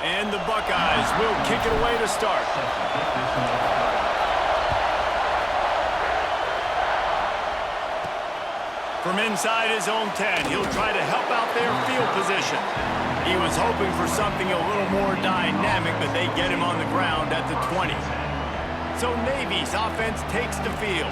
And the Buckeyes will kick it away to start. From inside his own 10, he'll try to help out their field position. He was hoping for something a little more dynamic, but they get him on the ground at the 20. So Navy's offense takes the field.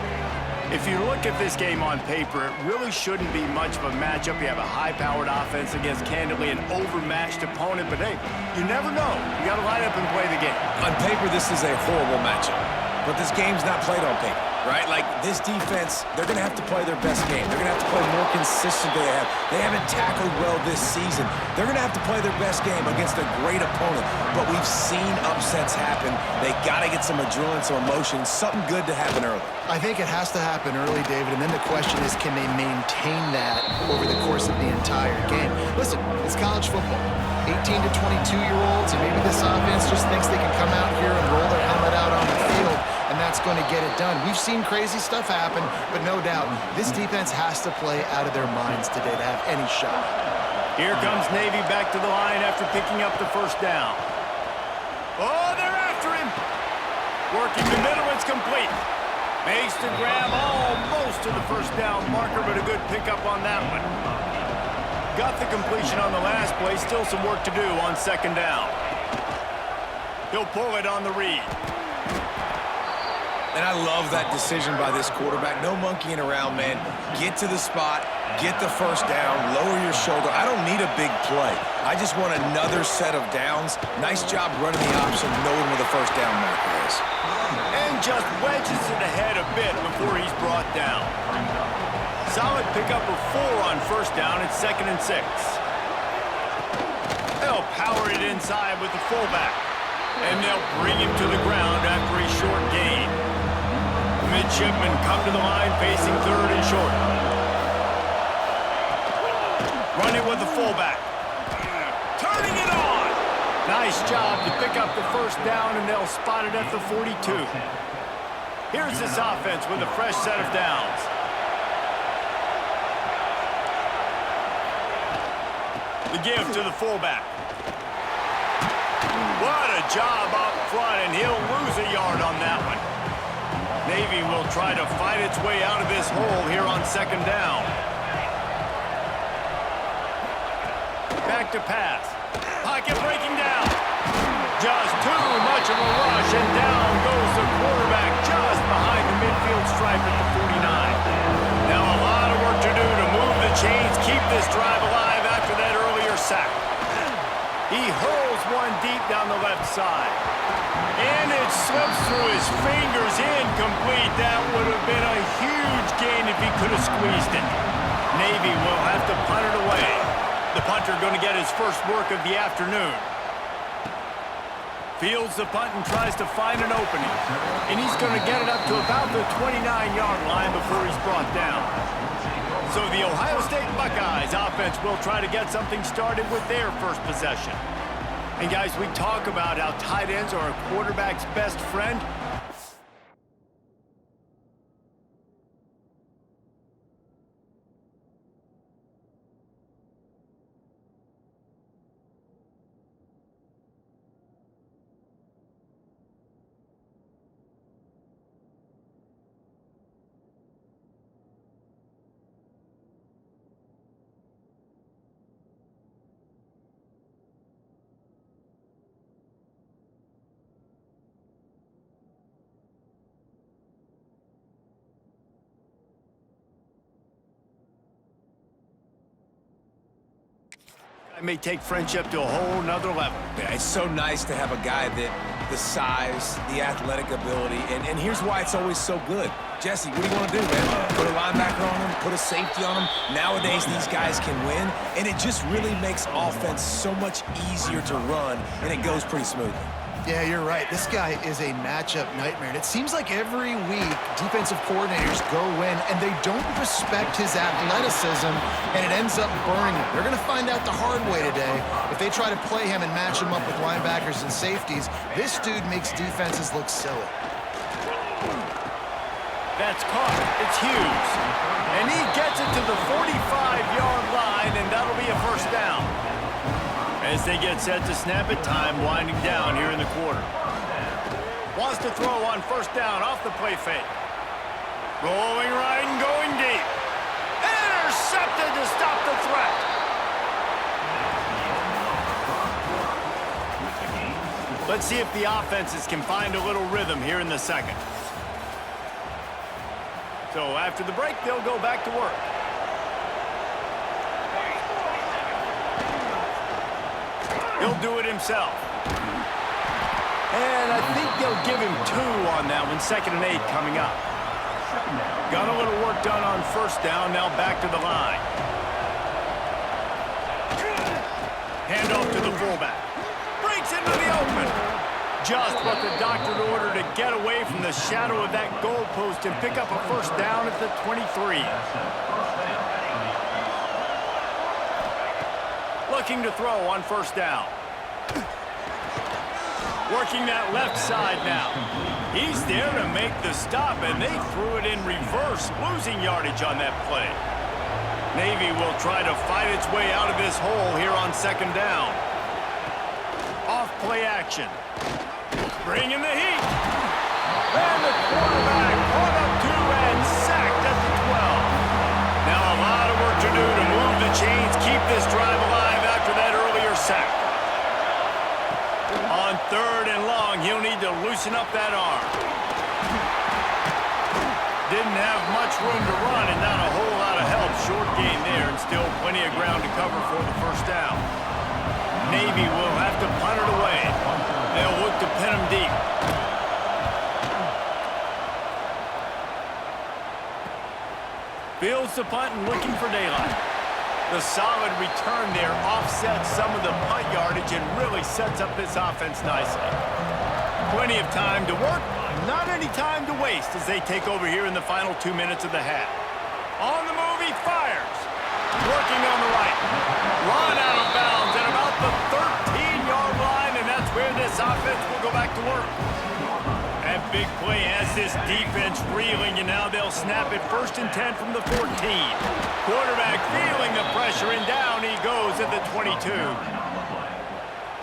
If you look at this game on paper, it really shouldn't be much of a matchup. You have a high-powered offense against, candidly, an overmatched opponent. But, hey, you never know. You got to line up and play the game. On paper, this is a horrible matchup. But this game's not played on paper, right? Like, this defense, they're going to have to play their best game. They're going to have to play more consistent than they have. They haven't tackled well this season. They're going to have to play their best game against a great opponent. But we've seen upsets happen. They got to get some adrenaline, some emotion, something good to happen early. I think it has to happen early, David, and then the question is, can they maintain that over the course of the entire game? Listen, it's college football. 18 to 22-year-olds, and maybe this offense just thinks they can come out here and roll their helmet out on the field, and that's going to get it done. We've seen crazy stuff happen, but no doubt, this defense has to play out of their minds today to have any shot. Here comes Navy back to the line after picking up the first down. Oh, they're after him. Working the middle, it's complete. Makes the grab almost to the first down marker, but a good pickup on that one. Got the completion on the last play. Still some work to do on second down. He'll pull it on the read. And I love that decision by this quarterback. No monkeying around, man. Get to the spot, get the first down, lower your shoulder. I don't need a big play. I just want another set of downs. Nice job running the option, knowing where the first down marker is. And just wedges it ahead a bit before he's brought down. Solid pickup of 4 on first down at 2nd and 6. They'll power it inside with the fullback. And they'll bring him to the ground after a short gain. Midshipmen come to the line facing 3rd and short. Run it with the fullback. Turning it on! Nice job to pick up the first down, and they'll spot it at the 42. Here's this offense with a fresh set of downs. The give to the fullback. What a job up front, and he'll lose a yard on that one. Navy will try to fight its way out of this hole here on second down. Back to pass. Pocket breaking down. Just too much of a rush, and down goes the quarterback just behind the midfield stripe at the 49. Now a lot of work to do to move the chains, keep this drive alive after that earlier sack. He hurls one deep down the left side. And it slips through his fingers, incomplete. That would have been a huge gain if he could have squeezed it. Navy will have to punt it away. The punter going to get his first work of the afternoon. Fields the punt and tries to find an opening. And he's going to get it up to about the 29-yard line before he's brought down. So the Ohio State Buckeyes offense will try to get something started with their first possession. And guys, we talk about how tight ends are a quarterback's best friend. It may take friendship to a whole nother level. Yeah, it's so nice to have a guy that the size, the athletic ability, and here's why it's always so good. Jesse, what do you want to do, man? Put a linebacker on him, put a safety on him. Nowadays, these guys can win, and it just really makes offense so much easier to run, and it goes pretty smoothly. Yeah, you're right. This guy is a matchup nightmare. And it seems like every week defensive coordinators go in and they don't respect his athleticism, and it ends up burning him. They're going to find out the hard way today. If they try to play him and match him up with linebackers and safeties, this dude makes defenses look silly. That's caught. It's Hughes. And he gets it to the 45-yard line, and that'll be a first down. As they get set to snap it, time winding down here in the quarter. Wants to throw on first down off the play fake. Rolling right and going deep. Intercepted to stop the threat. Let's see if the offenses can find a little rhythm here in the second. So after the break, they'll go back to work. He'll do it himself. And I think they'll give him 2 on that one. 2nd and 8 coming up. Got a little work done on first down. Now back to the line. Handoff to the fullback. Breaks into the open. Just what the doctor ordered to get away from the shadow of that goalpost and pick up a first down at the 23. Looking to throw on first down. Working that left side now. He's there to make the stop, and they threw it in reverse, losing yardage on that play. Navy will try to fight its way out of this hole here on second down. Off play action. Bringing the heat. And the quarterback caught up to and sacked at the 12. Now a lot of work to do to move the chains, keep this drive alive after that earlier sack. On 3rd and long, he'll need to loosen up that arm. Didn't have much room to run and not a whole lot of help. Short gain there and still plenty of ground to cover for the first down. Navy will have to punt it away. They'll look to pin him deep. Fields the punt and looking for daylight. The solid return there offsets some of the punt yardage and really sets up this offense nicely. Plenty of time to work, not any time to waste as they take over here in the final 2 minutes of the half. On the move, he fires. Working on the right. Run out of bounds at about the 13-yard line, and that's where this offense will go back to work. At big play has this defense reeling, and now they'll snap it 1st and 10 from the 14. Quarterback feeling the pressure, and down he goes at the 22.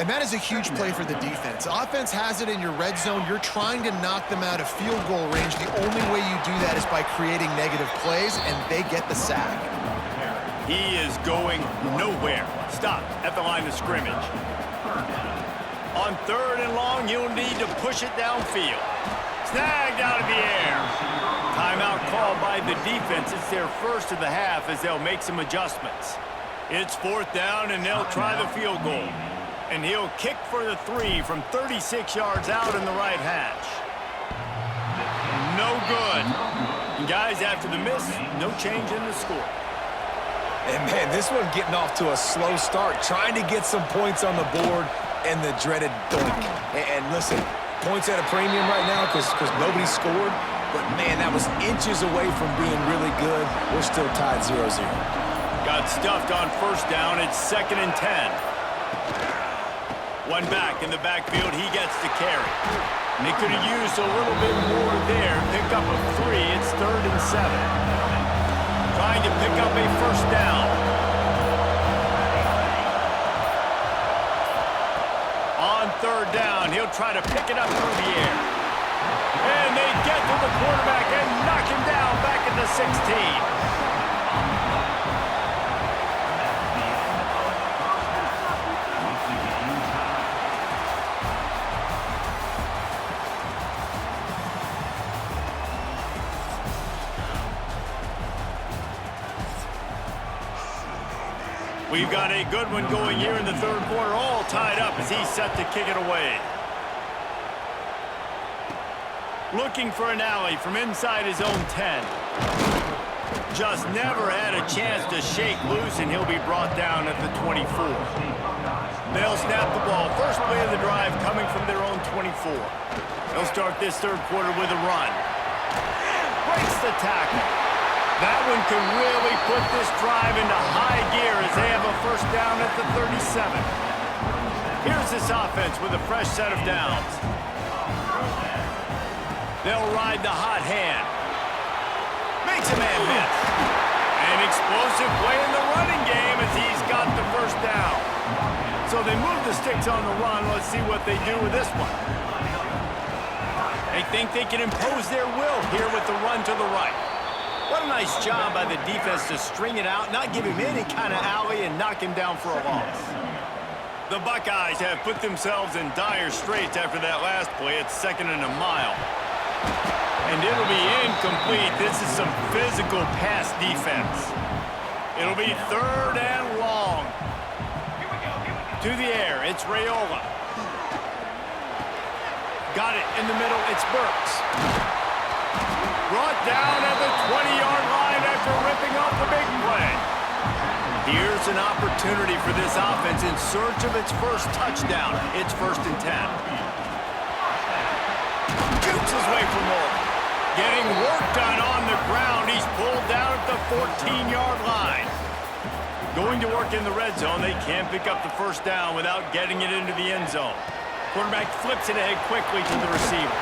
And that is a huge play for the defense. Offense has it in your red zone. You're trying to knock them out of field goal range. The only way you do that is by creating negative plays, and they get the sack. He is going nowhere. Stopped at the line of scrimmage. On 3rd and long, you'll need to push it downfield. Snagged out of the air. Timeout called by the defense. It's their first of the half as they'll make some adjustments. It's 4th down, and they'll try the field goal. And he'll kick for the 3 from 36 yards out in the right hash. No good. And guys, after the miss, no change in the score. And, man, this one getting off to a slow start, trying to get some points on the board, and the dreaded doink. And listen, points at a premium right now because nobody scored. But, man, that was inches away from being really good. We're still tied 0-0. Got stuffed on 1st down. It's 2nd and 10. One back in the backfield. He gets the carry. They could have used a little bit more there. Pick up a 3. It's 3rd and 7. Trying to pick up a 1st down. On 3rd down, he'll try to pick it up through the air. And they get to the quarterback and knock him down back at the 16. We've got a good one going here in the 3rd quarter, all tied up as he's set to kick it away. Looking for an alley from inside his own 10. Just never had a chance to shake loose, and he'll be brought down at the 24. They'll snap the ball. First play of the drive coming from their own 24. They'll start this 3rd quarter with a run. Breaks the tackle. That one could really put this drive into high gear as they have a 1st down at the 37. Here's this offense with a fresh set of downs. They'll ride the hot hand. Makes a man miss. An explosive play in the running game as he's got the 1st down. So they move the sticks on the run. Let's see what they do with this one. They think they can impose their will here with the run to the right. What a nice job by the defense to string it out, not give him any kind of alley, and knock him down for a loss. The Buckeyes have put themselves in dire straits after that last play. It's 2nd and a mile. And it'll be incomplete. This is some physical pass defense. It'll be 3rd and long. To the air, it's Raiola. Got it in the middle, it's Burks. Brought down at the 20-yard line after ripping off the big play. Here's an opportunity for this offense in search of its 1st touchdown. It's 1st and 10. Shoots his way for more. Getting work done on the ground. He's pulled down at the 14-yard line. Going to work in the red zone. They can't pick up the 1st down without getting it into the end zone. Quarterback flips it ahead quickly to the receiver.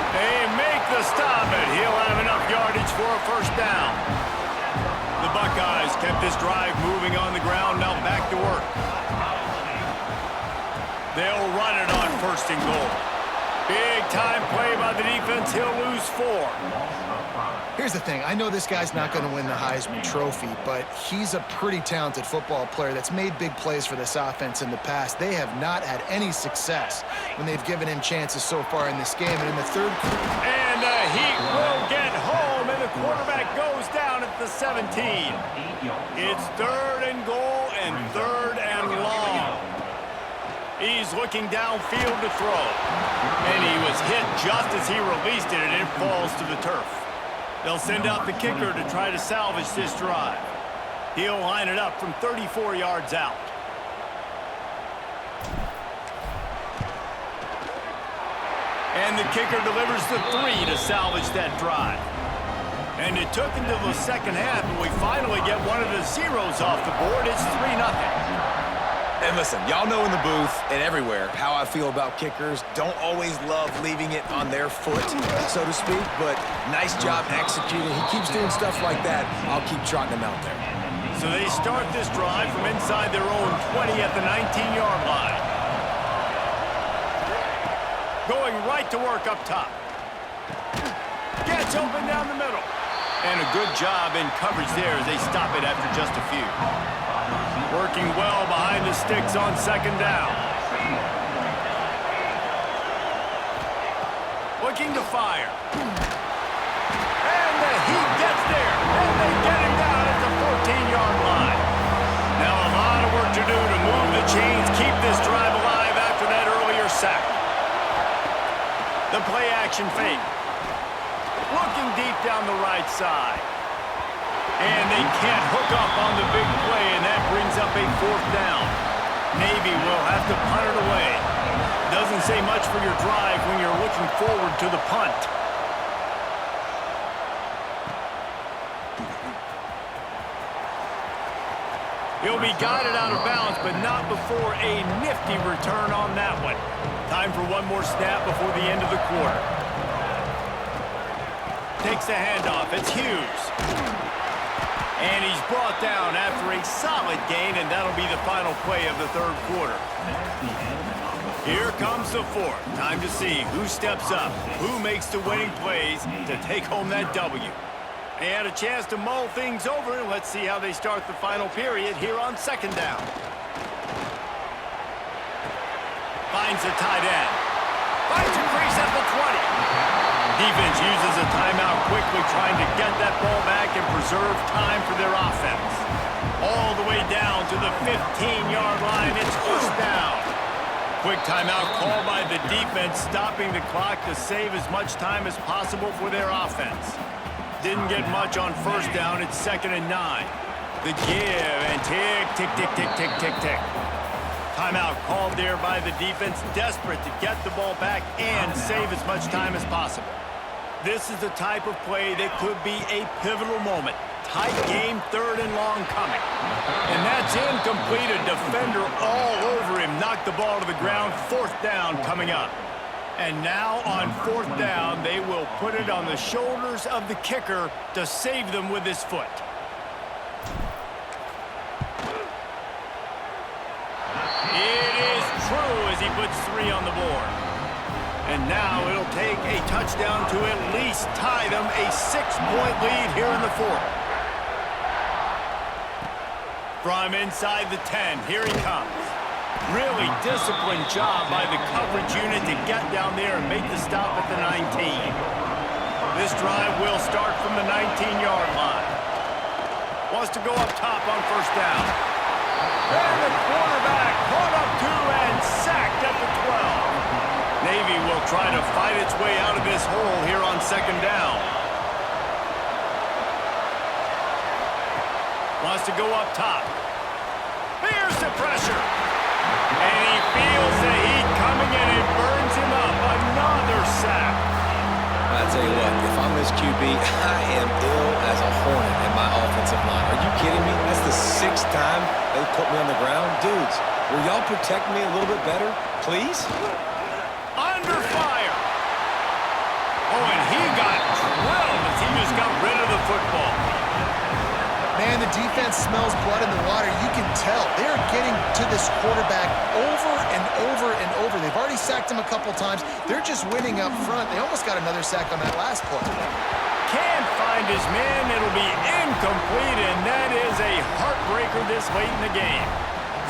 They make the stop, and he'll have enough yardage for a 1st down. The Buckeyes kept this drive moving on the ground, now back to work. They'll run it on 1st and goal. Big time play by the defense. He'll lose 4. Here's the thing. I know this guy's not going to win the Heisman Trophy, but he's a pretty talented football player that's made big plays for this offense in the past. They have not had any success when they've given him chances so far in this game. And in the 3rd quarter... And the Heat will get home, and the quarterback goes down at the 17. It's 3rd and goal and 3rd and long. He's looking downfield to throw. And he was hit just as he released it, and it falls to the turf. They'll send out the kicker to try to salvage this drive. He'll line it up from 34 yards out. And the kicker delivers the 3 to salvage that drive. And it took until the 2nd half, and we finally get one of the zeros off the board. It's 3-0. And listen, y'all know in the booth and everywhere how I feel about kickers. Don't always love leaving it on their foot, so to speak, but nice job executing. He keeps doing stuff like that. I'll keep trotting him out there. So they start this drive from inside their own 20 at the 19-yard line. Going right to work up top. Gets open down the middle. And a good job in coverage there as they stop it after just a few. Working well behind the sticks on second down. Looking to fire. And he gets there. And they get him down at the 14-yard line. Now a lot of work to do to move the chains, keep this drive alive after that earlier sack. The play action fake. Looking deep down the right side. And they can't hook up on the big play, and that brings up a fourth down. Navy will have to punt it away. Doesn't say much for your drive when you're looking forward to the punt. He'll be guided out of bounds, but not before a nifty return on that one. Time for one more snap before the end of the quarter. Takes the handoff. It's Hughes. And he's brought down after a solid gain, and that'll be the final play of the third quarter. Here comes the fourth. Time to see who steps up, who makes the winning plays to take home that W. They had a chance to mull things over, and let's see how they start the final period here on second down. Finds the tight end. Finds a crease at the 20. Defense uses a timeout quickly, trying to get that ball back and preserve time for their offense. All the way down to the 15-yard line. It's first down. Quick timeout called by the defense, stopping the clock to save as much time as possible for their offense. Didn't get much on first down. It's 2nd and 9. The give and tick, tick, tick, tick, tick, tick, tick. Timeout called there by the defense, desperate to get the ball back and save as much time as possible. This is the type of play that could be a pivotal moment. Tight game, 3rd and long coming. And that's incomplete. A defender all over him. Knocked the ball to the ground. 4th down coming up. And now on 4th down, they will put it on the shoulders of the kicker to save them with his foot. It is true as he puts 3 on the board. And now it'll take a touchdown to at least tie them a 6-point lead here in the 4th. From inside the 10, here he comes. Really disciplined job by the coverage unit to get down there and make the stop at the 19. This drive will start from the 19-yard line. Wants to go up top on first down. And the quarterback caught up to and sacked at the 12. Navy will try to fight its way out of this hole here on second down. Wants to go up top. There's the pressure. And he feels the heat coming and it burns him up. Another sack. I tell you what, if I'm this QB, I am ill as a hornet in my offensive line. Are you kidding me? That's the 6th time they put me on the ground. Dudes, will y'all protect me a little bit better, please? Under fire. Oh, and he got drilled as he just got rid of the football. Man, the defense smells blood in the water. You can tell. They're getting to this quarterback over and over and over. They've already sacked him a couple times. They're just winning up front. They almost got another sack on that last play. Can't find his man. It'll be incomplete, and that is a heartbreaker this late in the game.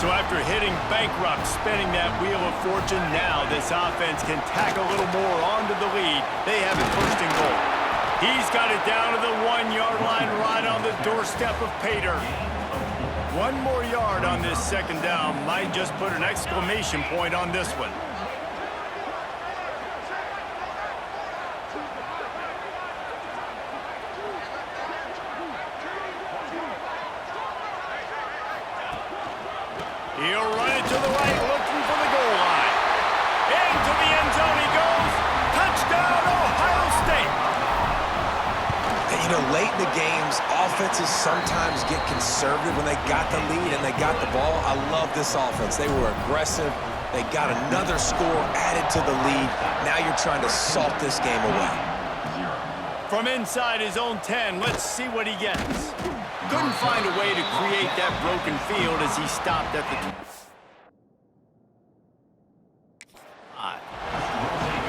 So after hitting bankrupt, spinning that wheel of fortune, now this offense can tack a little more onto the lead. They have it 1st and goal. He's got it down to the 1-yard line right on the doorstep of pay dirt. 1 more yard on this second down might just put an exclamation point on this one. He'll run it to the right, looking for the goal line. Into the end zone he goes. Touchdown, Ohio State. You know, late in the game, games, offenses sometimes get conservative when they got the lead and they got the ball. I love this offense. They were aggressive. They got another score added to the lead. Now you're trying to salt this game away. From inside his own 10, let's see what he gets. Couldn't find a way to create that broken field as he stopped at the 5.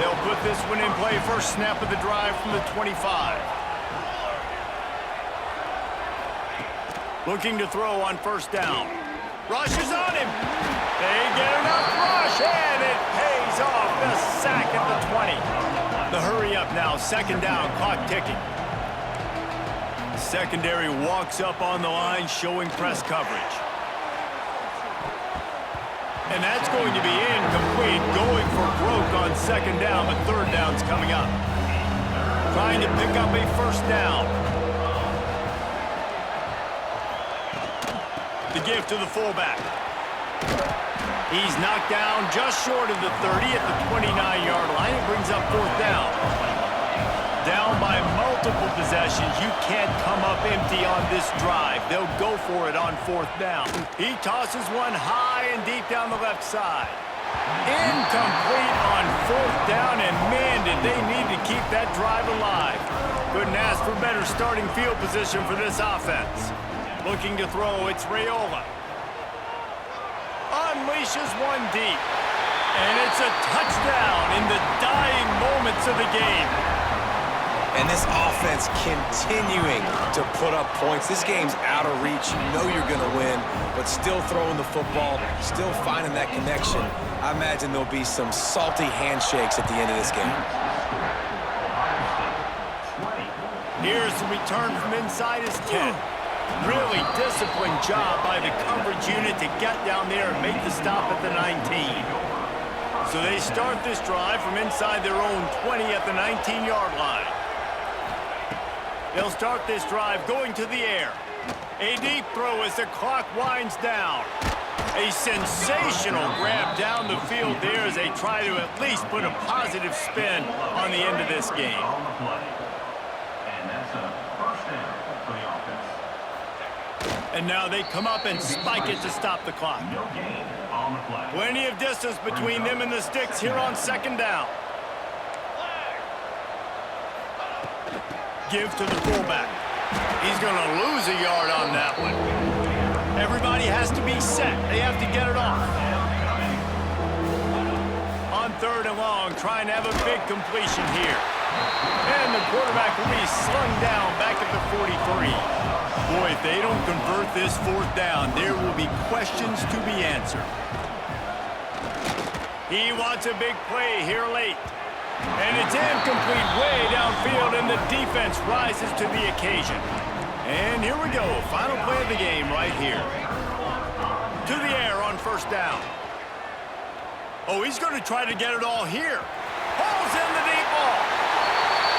They'll put this one in play. First snap of the drive from the 25. Looking to throw on first down. Rush is on him. They get enough rush, and it pays off. The sack at the 20. The hurry up now, second down, clock ticking. Secondary walks up on the line, showing press coverage. And that's going to be incomplete, going for broke on second down, but third down's coming up. Trying to pick up a first down. The give to the fullback. He's knocked down just short of the 30 at the 29-yard line. It brings up fourth down. Down by multiple possessions. You can't come up empty on this drive. They'll go for it on fourth down. He tosses one high and deep down the left side. Incomplete on fourth down, and man, did they need to keep that drive alive. Couldn't ask for better starting field position for this offense. Looking to throw, it's Raiola. Unleashes one deep. And it's a touchdown in the dying moments of the game. And this offense continuing to put up points. This game's out of reach. You know you're going to win, but still throwing the football, still finding that connection. I imagine there'll be some salty handshakes at the end of this game. Here's the return from inside his 10. Really disciplined job by the coverage unit to get down there and make the stop at the 19. So they start this drive from inside their own 20 at the 19-yard line. They'll start this drive going to the air. A deep throw as the clock winds down. A sensational grab down the field there as they try to at least put a positive spin on the end of this game. And now they come up and spike it to stop the clock. Plenty of distance between them and the sticks here on second down. Give to the fullback. He's going to lose a yard on that one. Everybody has to be set. They have to get it off. On third and long, trying to have a big completion here. And the quarterback will be slung down back at the 43. Boy, if they don't convert this fourth down, there will be questions to be answered. He wants a big play here late. And it's incomplete way downfield, and the defense rises to the occasion. And here we go, final play of the game right here. To the air on first down. Oh, he's going to try to get it all here. Pulls in the deep ball.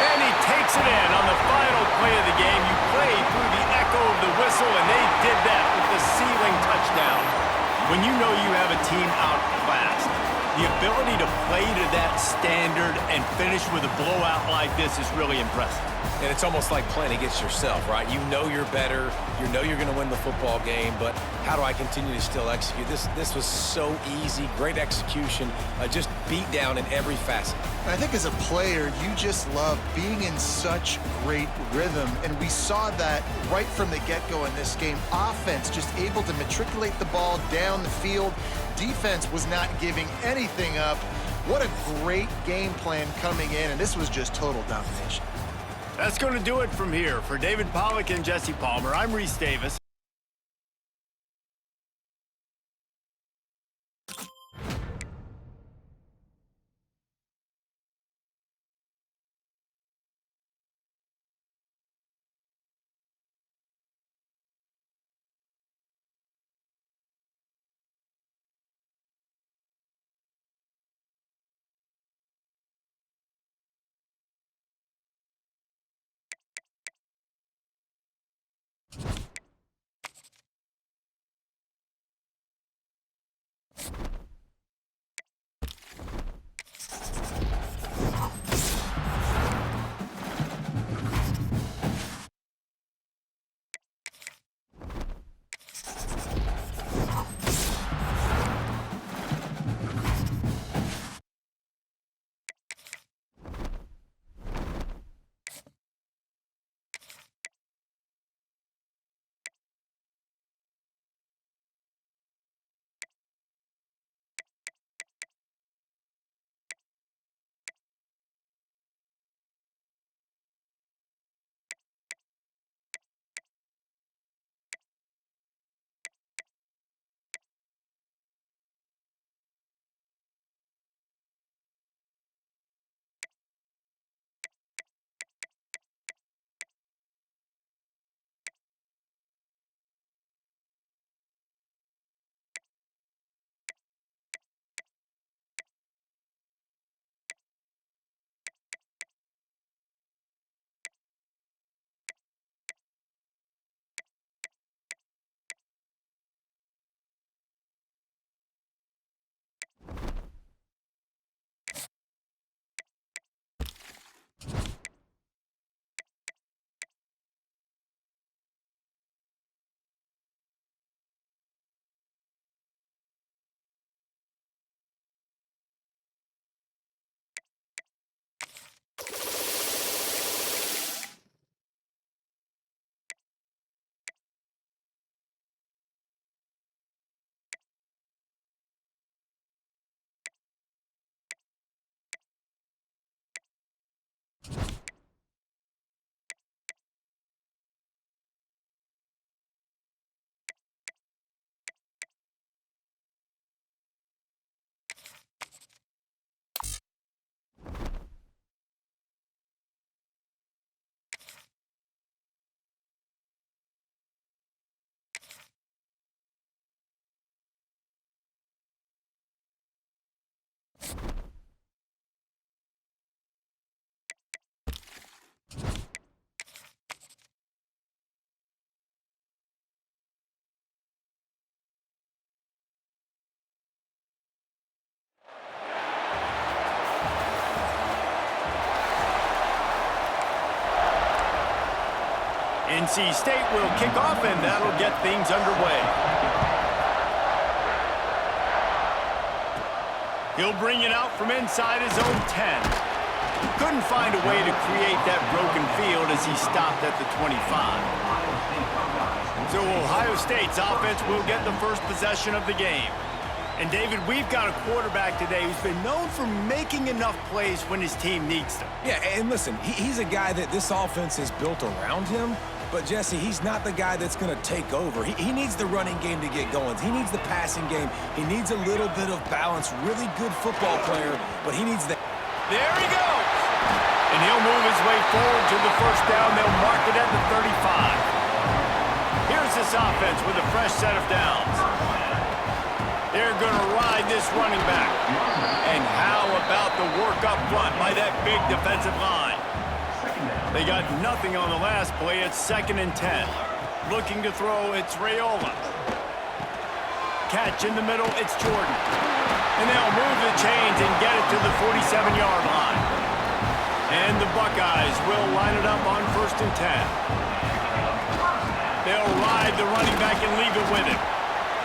And he takes it in on the final play of the game. You play through the echo of the whistle, and they did that with the ceiling touchdown. When you know you have a team outclassed, the ability to play to that standard and finish with a blowout like this is really impressive. And it's almost like playing against yourself, right? You know you're better. You know you're going to win the football game, but how do I continue to still execute? This was so easy, great execution, just beat down in every facet. I think as a player, you just love being in such great rhythm, and we saw that right from the get-go in this game. Offense just able to matriculate the ball down the field. Defense was not giving anything up. What a great game plan coming in, and this was just total domination. That's going to do it from here. For David Pollack and Jesse Palmer, I'm Reese Davis. NC State will kick off, and that'll get things underway. He'll bring it out from inside his own 10. Couldn't find a way to create that broken field as he stopped at the 25. So Ohio State's offense will get the first possession of the game. And David, we've got a quarterback today who's been known for making enough plays when his team needs them. Yeah, and listen, he's a guy that this offense is built around him. But, Jesse, he's not the guy that's going to take over. He needs the running game to get going. He needs the passing game. He needs a little bit of balance. Really good football player, but he needs the... There he goes! And he'll move his way forward to the first down. They'll mark it at the 35. Here's this offense with a fresh set of downs. They're going to ride this running back. And how about the work up front by that big defensive line? They got nothing on the last play. It's 2nd and 10. Looking to throw, it's Raiola. Catch in the middle, it's Jordan. And they'll move the chains and get it to the 47-yard line. And the Buckeyes will line it up on 1st and 10. They'll ride the running back and leave it with him.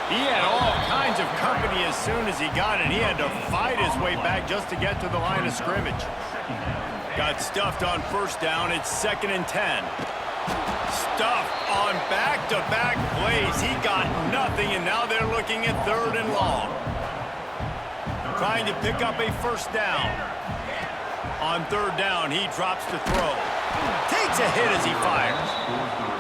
He had all kinds of company as soon as he got it. He had to fight his way back just to get to the line of scrimmage. Got stuffed on 1st down. It's 2nd and 10. Stuffed on back-to-back plays. He got nothing, and now they're looking at 3rd and long. Trying to pick up a 1st down. On 3rd down, he drops to throw. Takes a hit as he fires.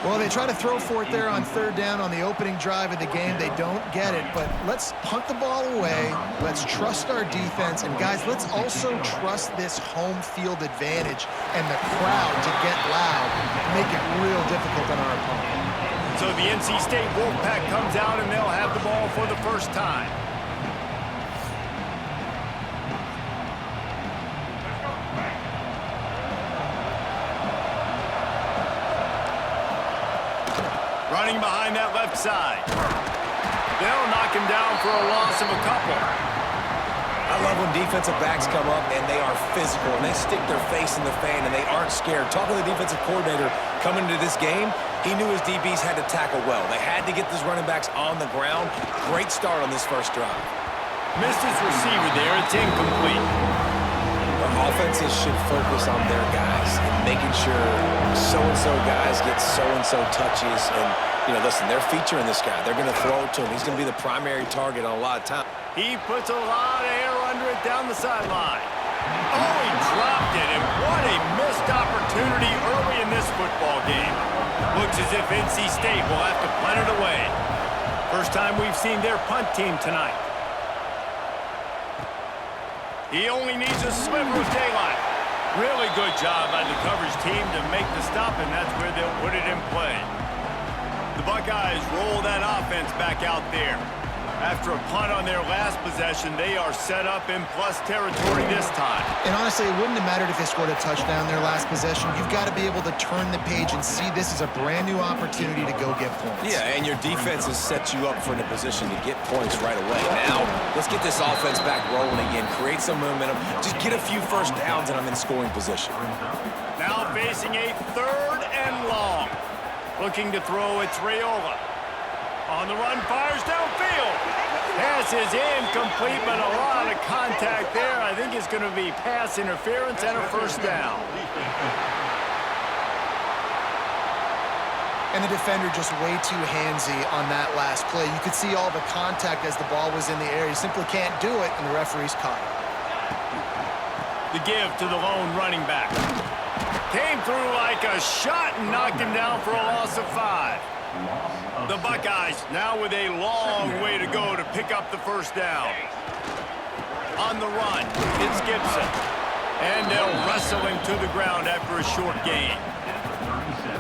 Well, they try to throw for it there on 3rd down on the opening drive of the game. They don't get it, but let's punt the ball away. Let's trust our defense. And, guys, let's also trust this home field advantage and the crowd to get loud and make it real difficult on our opponent. So the NC State Wolfpack comes out, and they'll have the ball for the first time. Running behind that left side. They'll knock him down for a loss of a couple. I love when defensive backs come up and they are physical and they stick their face in the fan and they aren't scared. Talking to the defensive coordinator coming into this game, he knew his DBs had to tackle well. They had to get these running backs on the ground. Great start on this first drive. Missed his receiver there. It's incomplete. Our offenses should focus on their guys and making sure so-and-so guys get so-and-so touches. And, you know, listen, they're featuring this guy. They're going to throw it to him. He's going to be the primary target on a lot of time. He puts a lot of air under it down the sideline. Oh, he dropped it, and what a missed opportunity early in this football game. Looks as if NC State will have to punt it away. First time we've seen their punt team tonight. He only needs a sliver of daylight. Really good job by the coverage team to make the stop, and that's where they'll put it in play. The Buckeyes roll that offense back out there. After a punt on their last possession, they are set up in plus territory this time. And honestly, it wouldn't have mattered if they scored a touchdown their last possession. You've got to be able to turn the page and see this is a brand new opportunity to go get points. Yeah, and your defense has set you up for a position to get points right away. Now, let's get this offense back rolling again, create some momentum, just get a few first downs, and I'm in scoring position. Now facing a 3rd and long. Looking to throw, it's Raiola. On the run, fires downfield. Pass is incomplete, but a lot of contact there. I think it's going to be pass interference and a 1st down. And the defender just way too handsy on that last play. You could see all the contact as the ball was in the air. You simply can't do it, and the referee's caught it. The give to the lone running back. Came through like a shot and knocked him down for a loss of 5. The Buckeyes now with a long way to go to pick up the 1st down. On the run, it's Gibson. And they'll wrestle him to the ground after a short gain.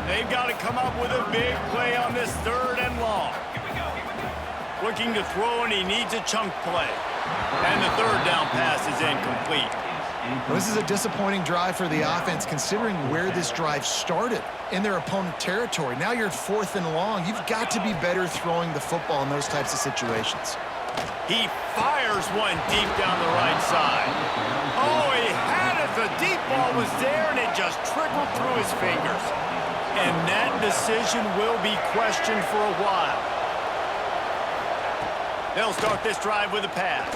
They've got to come up with a big play on this 3rd and long. Looking to throw, and he needs a chunk play. And the 3rd down pass is incomplete. Well, this is a disappointing drive for the offense, considering where this drive started in their opponent territory. Now you're at 4th and long. You've got to be better throwing the football in those types of situations. He fires one deep down the right side. Oh, he had it. The deep ball was there, and it just trickled through his fingers. And that decision will be questioned for a while. They'll start this drive with a pass.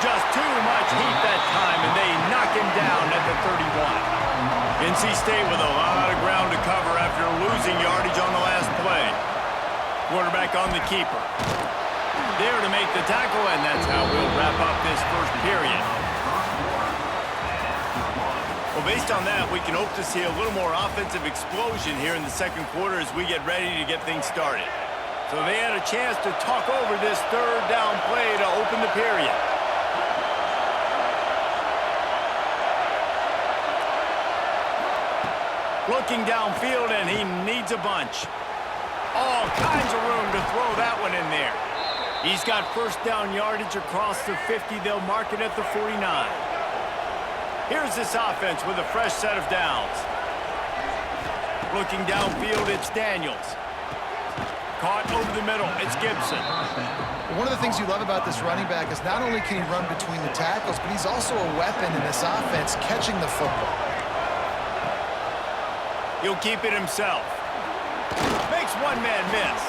Just too much heat that time, and they knock him down at the 31. NC State with a lot of ground to cover after losing yardage on the last play. Quarterback on the keeper. There to make the tackle, and that's how we'll wrap up this first period. Well, based on that, we can hope to see a little more offensive explosion here in the second quarter as we get ready to get things started. So they had a chance to talk over this third down play to open the period. Looking downfield, and he needs a bunch. All kinds of room to throw that one in there. He's got first down yardage across the 50. They'll mark it at the 49. Here's this offense with a fresh set of downs. Looking downfield, it's Daniels. Caught over the middle, it's Gibson. One of the things you love about this running back is not only can he run between the tackles, but he's also a weapon in this offense catching the football. He'll keep it himself. Makes one man miss.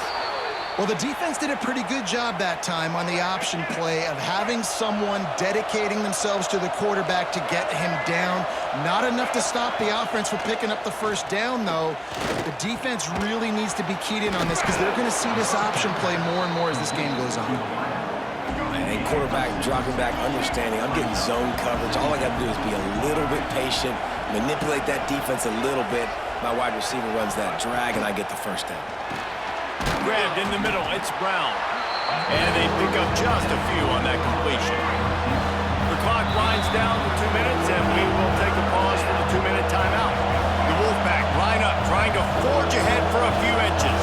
Well, the defense did a pretty good job that time on the option play of having someone dedicating themselves to the quarterback to get him down. Not enough to stop the offense from picking up the first down, though. The defense really needs to be keyed in on this because they're going to see this option play more and more as this game goes on. And quarterback dropping back, understanding I'm getting zone coverage. All I got to do is be a little bit patient, manipulate that defense a little bit. My wide receiver runs that drag, and I get the first down. Grabbed in the middle, it's Brown. And they pick up just a few on that completion. The clock winds down to 2 minutes, and we will take a pause for the 2-minute timeout. The Wolfpack line up, trying to forge ahead for a few inches.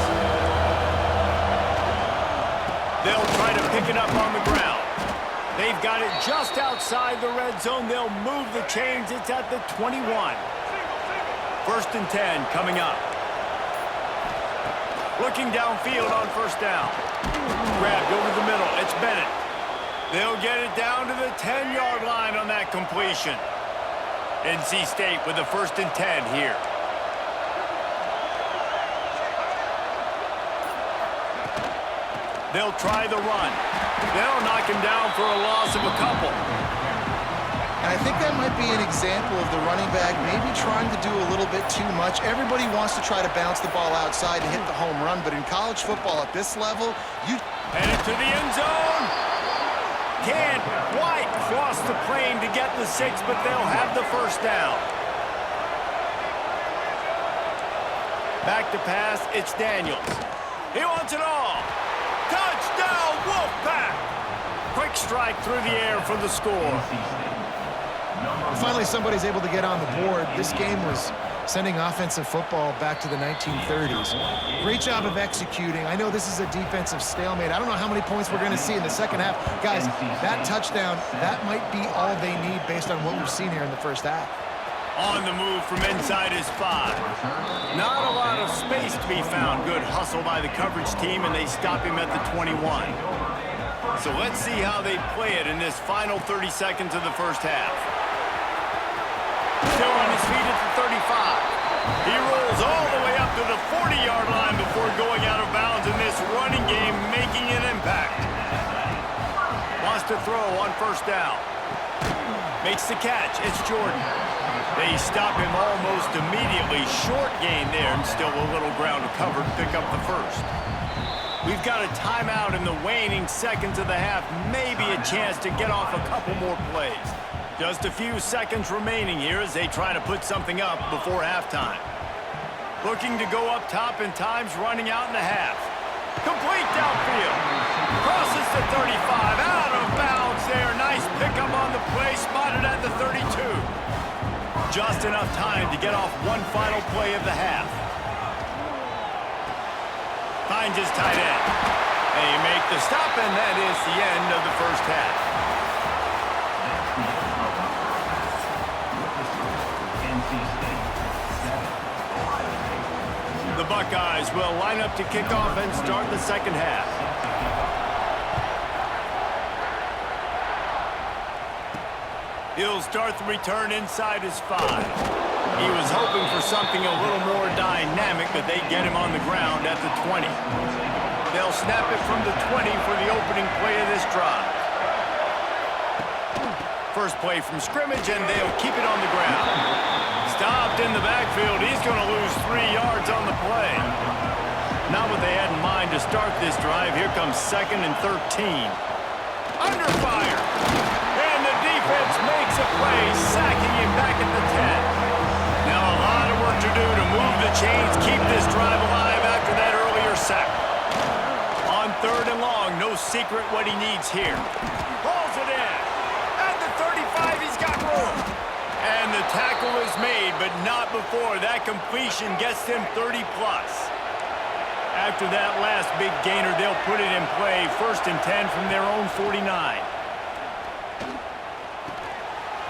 They'll try to pick it up on the ground. They've got it just outside the red zone. They'll move the chains. It's at the 21. First and 10 coming up. Looking downfield on first down. Grabbed over the middle. It's Bennett. They'll get it down to the 10-yard line on that completion. NC State with the first and 10 here. They'll try the run. They'll knock him down for a loss of a couple. And I think that might be an example of the running back maybe trying to do a little bit too much. Everybody wants to try to bounce the ball outside and hit the home run, but in college football at this level, you... Headed to the end zone. Can't quite cross the plane to get the 6, but they'll have the first down. Back to pass, it's Daniels. He wants it all. Touchdown, Wolfpack! Quick strike through the air for the score. Finally, somebody's able to get on the board. This game was sending offensive football back to the 1930s. Great job of executing. I know this is a defensive stalemate. I don't know how many points we're going to see in the second half. Guys, that touchdown, that might be all they need based on what we've seen here in the first half. On the move from inside his 5. Not a lot of space to be found. Good hustle by the coverage team, and they stop him at the 21. So let's see how they play it in this final 30 seconds of the first half. Still on his feet at the 35. He rolls all the way up to the 40-yard line before going out of bounds in this running game, making an impact. Wants to throw on first down. Makes the catch. It's Jordan. They stop him almost immediately. Short gain there, and still a little ground to cover to pick up the first. We've got a timeout in the waning seconds of the half. Maybe a chance to get off a couple more plays. Just a few seconds remaining here as they try to put something up before halftime. Looking to go up top, and time's running out in the half. Complete downfield. Crosses the 35. Out of bounds there. Nice pickup on the play. Spotted at the 32. Just enough time to get off one final play of the half. Finds his tight end. They make the stop, and that is the end of the first half. The Buckeyes will line up to kick off and start the second half. He'll start the return inside his 5. He was hoping for something a little more dynamic, but they get him on the ground at the 20. They'll snap it from the 20 for the opening play of this drive. First play from scrimmage, and they'll keep it on the ground. Stopped in the backfield. He's going to lose 3 yards on the play. Not what they had in mind to start this drive. Here comes 2nd and 13. Under fire. And the defense makes a play, sacking him back at the 10. Now a lot of work to do to move the chains, keep this drive alive after that earlier sack. On 3rd and long, no secret what he needs here. Pulls it in. At the 35, he's got room. And the tackle is made, but not before that completion gets them 30+. After that last big gainer, they'll put it in play. 1st and 10 from their own 49.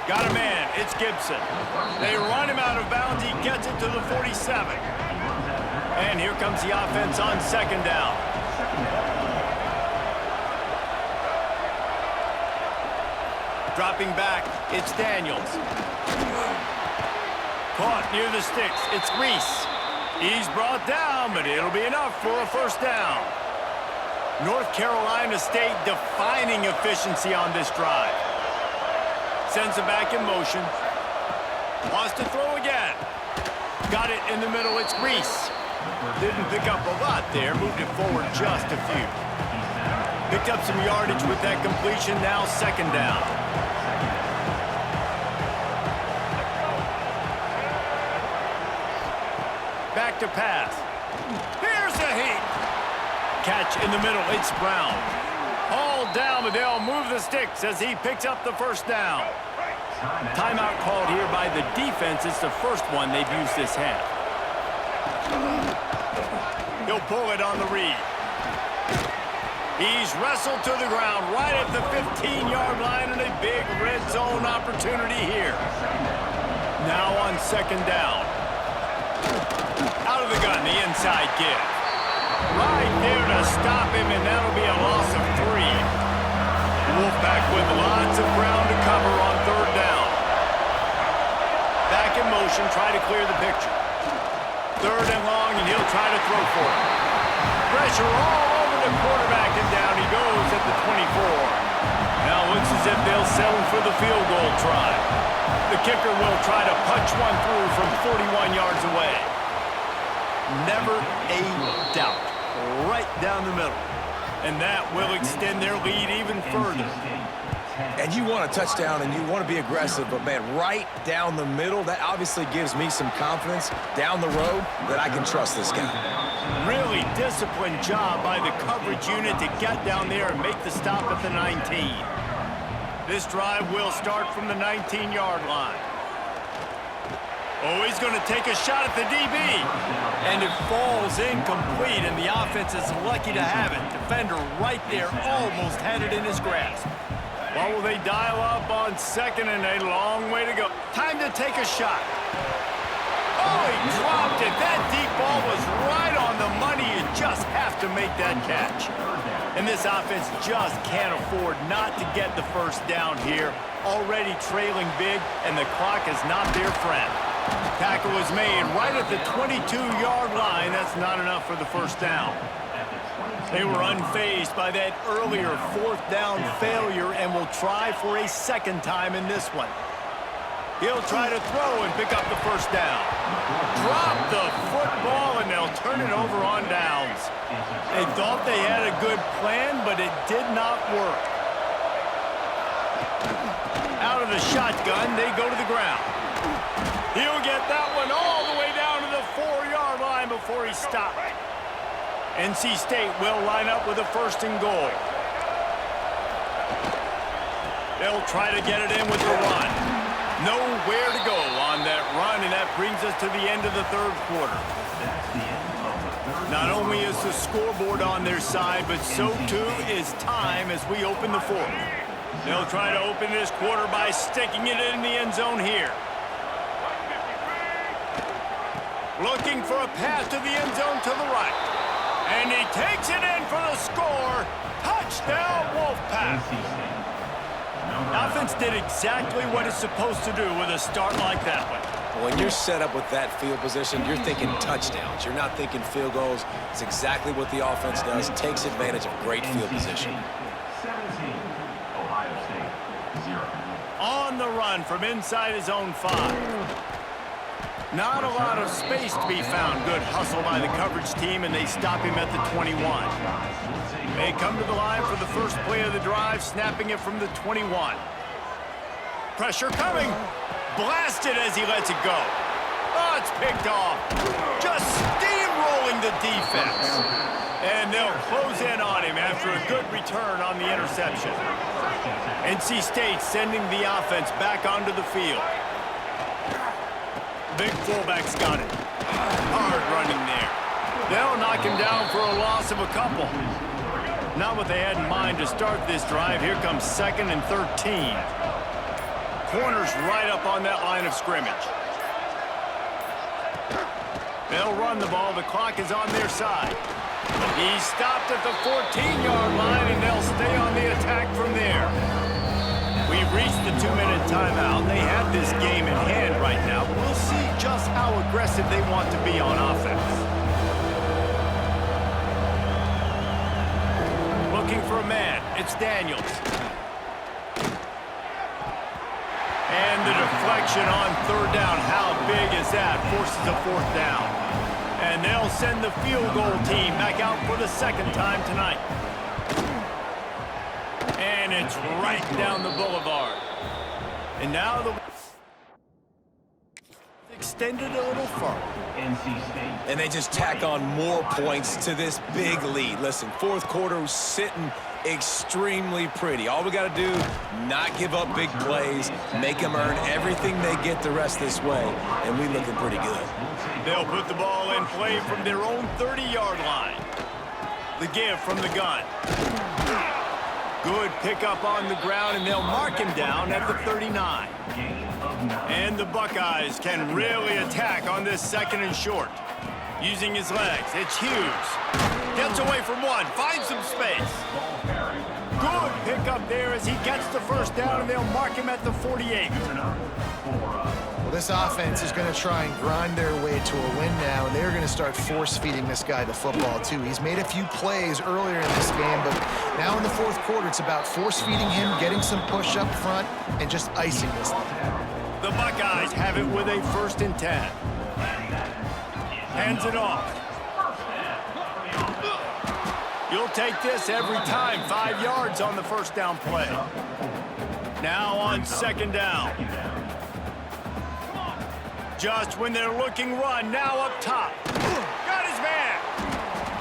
Got a man. It's Gibson. They run him out of bounds. He gets it to the 47. And here comes the offense on 2nd down. Dropping back, it's Daniels. Caught near the sticks. It's Reese. He's brought down, but it'll be enough for a 1st down. North Carolina State defining efficiency on this drive. Sends it back in motion. Wants to throw again. Got it in the middle. It's Reese. Didn't pick up a lot there. Moved it forward just a few. Picked up some yardage with that completion. Now 2nd down. Back to pass. Here's a heat. Catch in the middle. It's Brown. Hauled down, but they'll move the sticks as he picks up the 1st down. Timeout called here by the defense. It's the first one they've used this half. He'll pull it on the read. He's wrestled to the ground right at the 15-yard line, and a big red zone opportunity here. Now on 2nd down. Out of the gun, the inside give. Right there to stop him, and that'll be a loss of 3. Wolfpack with lots of ground to cover on 3rd down. Back in motion, try to clear the picture. 3rd and long, and he'll try to throw for it. Pressure all over the quarterback, and down he goes at the 24. Now it looks as if they'll settle for the field goal try. The kicker will try to punch one through from 41 yards away. Never a doubt. Right down the middle. And that will extend their lead even further. And you want a touchdown and you want to be aggressive, but man, right down the middle, that obviously gives me some confidence down the road that I can trust this guy. Really disciplined job by the coverage unit to get down there and make the stop at the 19. This drive will start from the 19-yard line. Oh, he's going to take a shot at the DB. And it falls incomplete, and the offense is lucky to have it. Defender right there almost had it in his grasp. Well, will they dial up on 2nd and a long way to go? Time to take a shot. Oh, he dropped it. That deep ball was right on the money. You just have to make that catch. And this offense just can't afford not to get the 1st down here. Already trailing big, and the clock is not their friend. Tackle was made right at the 22-yard line. That's not enough for the 1st down. They were unfazed by that earlier 4th down failure and will try for a 2nd time in this one. He'll try to throw and pick up the 1st down. Drop the football, and they'll turn it over on downs. They thought they had a good plan, but it did not work. Out of the shotgun, they go to the ground. He'll get that one all the way down to the 4-yard line before he stopped. NC State will line up with a 1st and goal. They'll try to get it in with the run. Nowhere to go on that run, and that brings us to the end of the 3rd quarter. Not only is the scoreboard on their side, but so too is time as we open the 4th. They'll try to open this quarter by sticking it in the end zone here. Looking for a pass to the end zone to the right. And he takes it in for the score. Touchdown, Wolfpack. Offense did exactly what it's supposed to do with a start like that one. When you're set up with that field position, you're thinking touchdowns. You're not thinking field goals. It's exactly what the offense does. Takes advantage of great field position. On the run from inside his own 5. Not a lot of space to be found. Good hustle by the coverage team, and they stop him at the 21. They come to the line for the first play of the drive, snapping it from the 21. Pressure coming. Blasted as he lets it go. Oh, it's picked off. Just steamrolling the defense. And they'll close in on him after a good return on the interception. NC State sending the offense back onto the field. Big fullback's got it. Hard running there. They'll knock him down for a loss of a couple. Not what they had in mind to start this drive. Here comes 2nd and 13. Corners right up on that line of scrimmage. They'll run the ball. The clock is on their side. He's stopped at the 14-yard line, and they'll stay on the attack from there. We've reached the 2-minute timeout. They have this game in hand right now. We'll see just how aggressive they want to be on offense. Looking for a man. It's Daniels. And the deflection on 3rd down. How big is that? Forces a 4th down. And they'll send the field goal team back out for the 2nd time tonight. And it's right down the boulevard. And now the extended a little further. And they just tack on more points to this big lead. Listen, 4th quarter was sitting extremely pretty. All we got to do, not give up big plays, make them earn everything they get the rest this way, and we looking pretty good. They'll put the ball in play from their own 30-yard line. The give from the gun. Good pickup on the ground, and they'll mark him down at the 39. And the Buckeyes can really attack on this 2nd and short. Using his legs, it's Hughes. Gets away from one, finds some space. Good pickup there as he gets the 1st down, and they'll mark him at the 48. Well, this offense is going to try and grind their way to a win now, and they're going to start force-feeding this guy the football, too. He's made a few plays earlier in this game, but now in the 4th quarter, it's about force-feeding him, getting some push up front, and just icing this thing. The Buckeyes have it with a 1st and 10. Hands it off. You'll take this every time. 5 yards on the 1st down play. Now on 2nd down. Just when they're looking run, now up top. Got his man.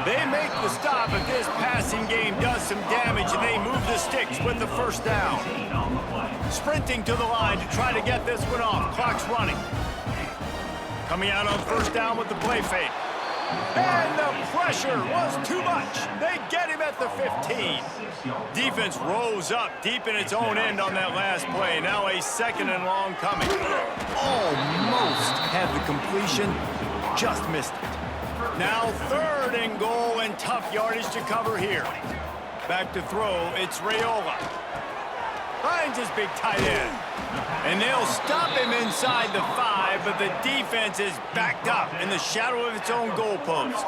They make the stop, but this passing game does some damage, and they move the sticks with the 1st down. Sprinting to the line to try to get this one off. Clock's running. Coming out on 1st down with the play fake. And the pressure was too much. They get him at the 15. Defense rose up deep in its own end on that last play. Now a 2nd and long coming. Almost had the completion, just missed it. Now 3rd and goal, and tough yardage to cover here. Back to throw, it's Raiola. Finds his big tight end. And they'll stop him inside the 5, but the defense is backed up in the shadow of its own goalpost.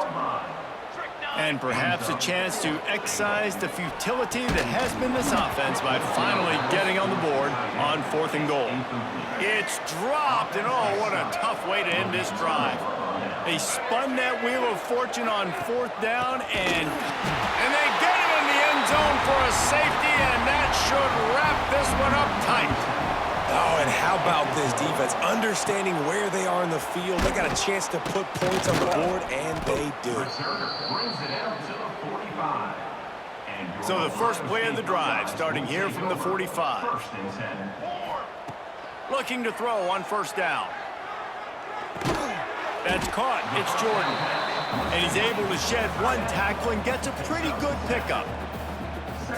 And perhaps a chance to excise the futility that has been this offense by finally getting on the board on 4th and goal. It's dropped, and oh, what a tough way to end this drive. They spun that wheel of fortune on 4th down, and they get it in the end zone for a safety, and that should wrap this one up tight. Oh, and how about this defense? Understanding where they are in the field. They got a chance to put points on the board, and they do. So the first play of the drive, starting here from the 45. Looking to throw on 1st down. That's caught. It's Jordan. And he's able to shed one tackle and gets a pretty good pickup.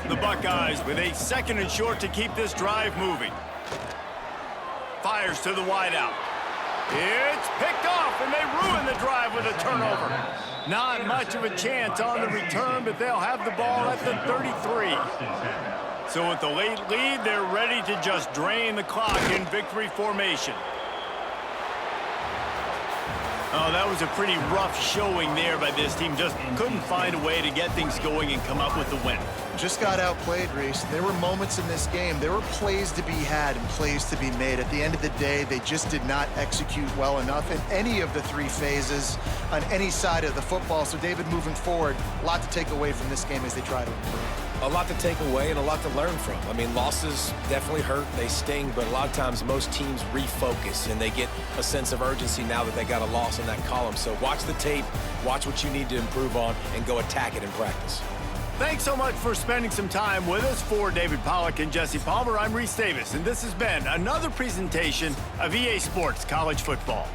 The Buckeyes with a 2nd and short to keep this drive moving. Fires to the wideout. It's picked off, and they ruin the drive with a turnover. Not much of a chance on the return, but they'll have the ball at the 33. So with the late lead, they're ready to just drain the clock in victory formation. Oh, that was a pretty rough showing there by this team. Just couldn't find a way to get things going and come up with the win. Just got outplayed, Reese. There were moments in this game. There were plays to be had and plays to be made. At the end of the day, they just did not execute well enough in any of the three phases on any side of the football. So, David, moving forward, a lot to take away from this game as they try to improve. A lot to take away and a lot to learn from. I mean, losses definitely hurt, they sting, but a lot of times most teams refocus and they get a sense of urgency now that they got a loss in that column. So watch the tape, watch what you need to improve on, and go attack it in practice. Thanks so much for spending some time with us. For David Pollack and Jesse Palmer, I'm Reese Davis, and this has been another presentation of EA Sports College Football.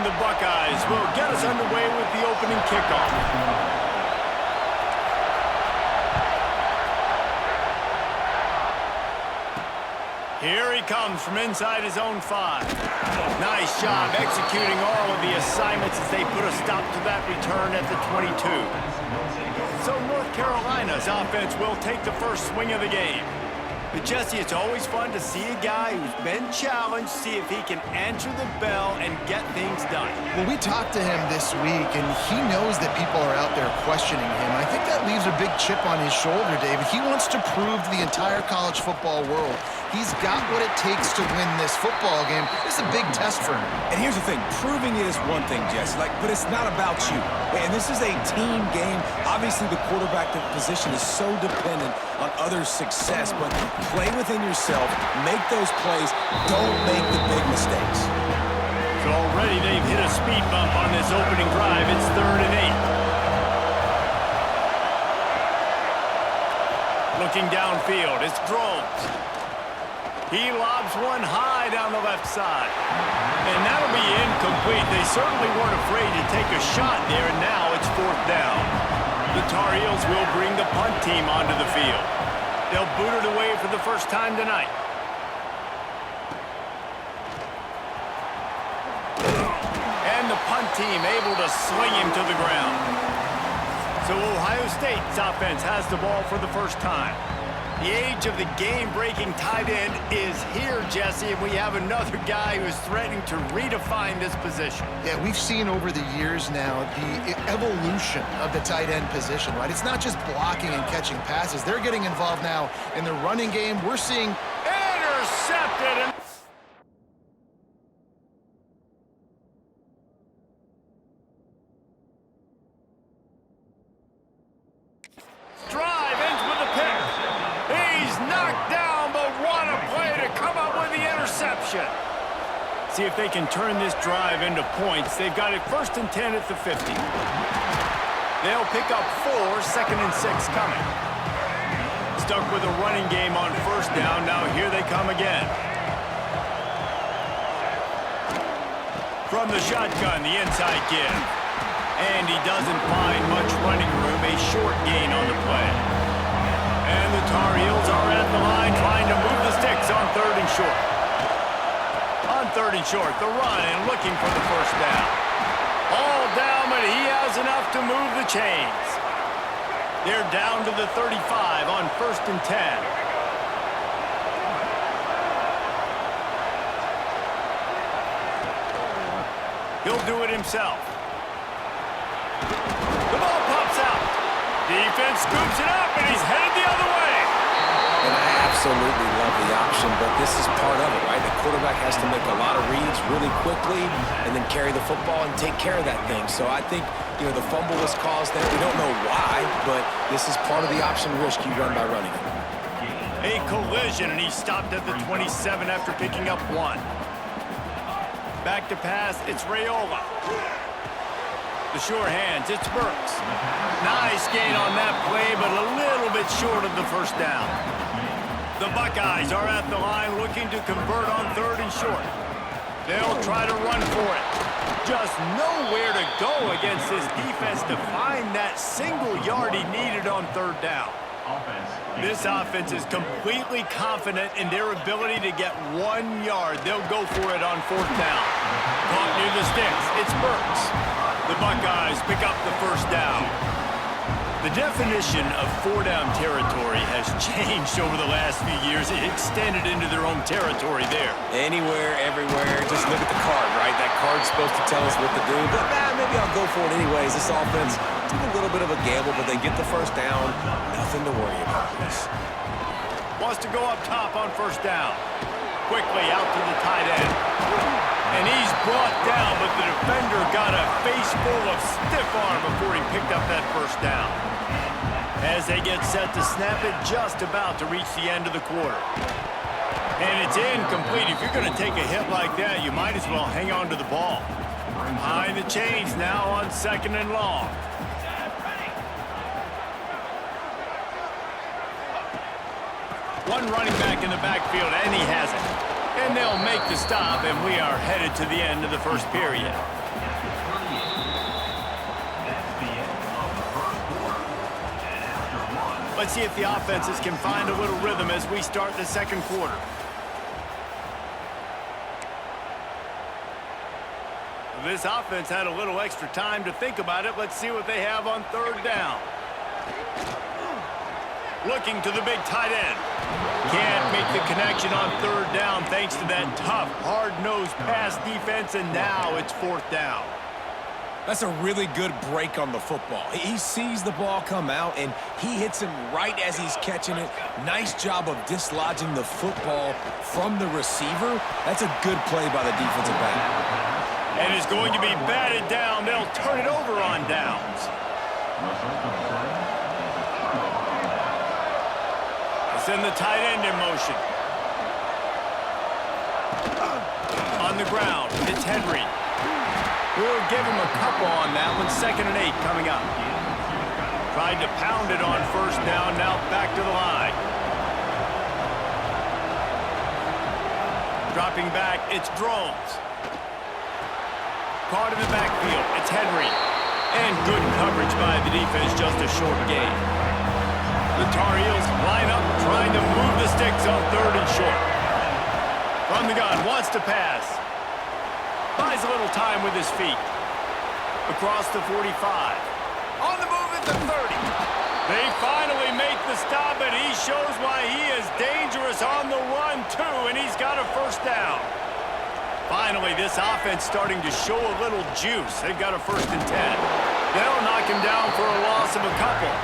the Buckeyes will get us underway with the opening kickoff. Here he comes from inside his own 5. Nice job executing all of the assignments as they put a stop to that return at the 22. So North Carolina's offense will take the first swing of the game. But Jesse, it's always fun to see a guy who's been challenged, see if he can answer the bell and get things done. Well, we talked to him this week, and he knows that people are out there questioning him. I think that leaves a big chip on his shoulder, David. He wants to prove to the entire college football world he's got what it takes to win this football game. This is a big test for him. And here's the thing. Proving it is one thing, Jesse, but it's not about you. And this is a team game. Obviously, the quarterback position is so dependent on others' success, but play within yourself, make those plays, don't make the big mistakes. So already they've hit a speed bump on this opening drive. It's 3rd and 8. Looking downfield, it's Drones. He lobs one high down the left side. And that'll be incomplete. They certainly weren't afraid to take a shot there, and now it's 4th down. The Tar Heels will bring the punt team onto the field. They'll boot it away for the first time tonight. And the punt team able to sling him to the ground. So Ohio State's offense has the ball for the first time. The age of the game-breaking tight end is here, Jesse, and we have another guy who's threatening to redefine this position. Yeah, we've seen over the years now the evolution of the tight end position, right? It's not just blocking and catching passes. They're getting involved now in the running game. We're seeing intercepted. And drive ends with a pick. He's knocked down, but what a play to come up with the interception. See if they can turn this drive into points. They've got it 1st and 10 at the 50. They'll pick up 4, 2nd and 6 coming. Stuck with a running game on 1st down. Now here they come again. From the shotgun, the inside give. And he doesn't find much running room. A short gain on the play. And the Tar Heels are at the line trying to move the sticks on 3rd and short. On 3rd and short, the run and looking for the first down. All down, but he has enough to move the chains. They're down to the 35 on 1st and 10. He'll do it himself. The ball pops out. Defense scoops it up, and he's headed the other way. And I absolutely love the option, but this is part of it, right? The quarterback has to make a lot of reads really quickly and then carry the football and take care of that thing. So I think, the fumble was caused there. We don't know why, but this is part of the option risk you run by running it. A collision, and he stopped at the 27 after picking up 1. Back to pass, it's Raiola. The sure hands, it's Burks. Nice gain on that play, but a little bit short of the first down. The Buckeyes are at the line looking to convert on 3rd and short. They'll try to run for it. Just nowhere to go against this defense to find that single yard he needed on 3rd down. This offense is completely confident in their ability to get 1 yard. They'll go for it on 4th down. Caught near the sticks, it's Burks. The Buckeyes pick up the first down. The definition of 4-down territory has changed over the last few years. It extended into their own territory there. Anywhere, everywhere, just look at the card, right? That card's supposed to tell us what to do, but maybe I'll go for it anyways. This offense took a little bit of a gamble, but they get the first down. Nothing to worry about this. Wants to go up top on 1st down. Quickly out to the tight end. And he's brought down, but the defender got a face full of stiff arm before he picked up that first down. As they get set to snap it, just about to reach the end of the quarter. And it's incomplete. If you're going to take a hit like that, you might as well hang on to the ball. Behind the chains now on 2nd and long. One running back in the backfield, and he has it. And they'll make the stop, and we are headed to the end of the first period. Let's see if the offenses can find a little rhythm as we start the second quarter. This offense had a little extra time to think about it. Let's see what they have on third down. Looking to the big tight end. Can't make the connection on third down thanks to that tough, hard-nosed pass defense, and now it's fourth down. That's a really good break on the football. He sees the ball come out, and he hits him right as he's catching it. Nice job of dislodging the football from the receiver. That's a good play by the defensive back. And it's going to be batted down. They'll turn it over on downs. Send the tight end in motion. On the ground, it's Henry. We'll give him a couple on that one. 2nd and 8 coming up. Tried to pound it on first down, now back to the line. Dropping back, it's Drones. Caught in the backfield, it's Henry. And good coverage by the defense, just a short gain. The Tar Heels line up, trying to move the sticks on 3rd and short. From the gun, wants to pass. Buys a little time with his feet. Across the 45. On the move at the 30. They finally make the stop, and he shows why he is dangerous on the run, too, and he's got a first down. Finally, this offense starting to show a little juice. They've got a 1st and 10. They'll knock him down for a loss of a couple.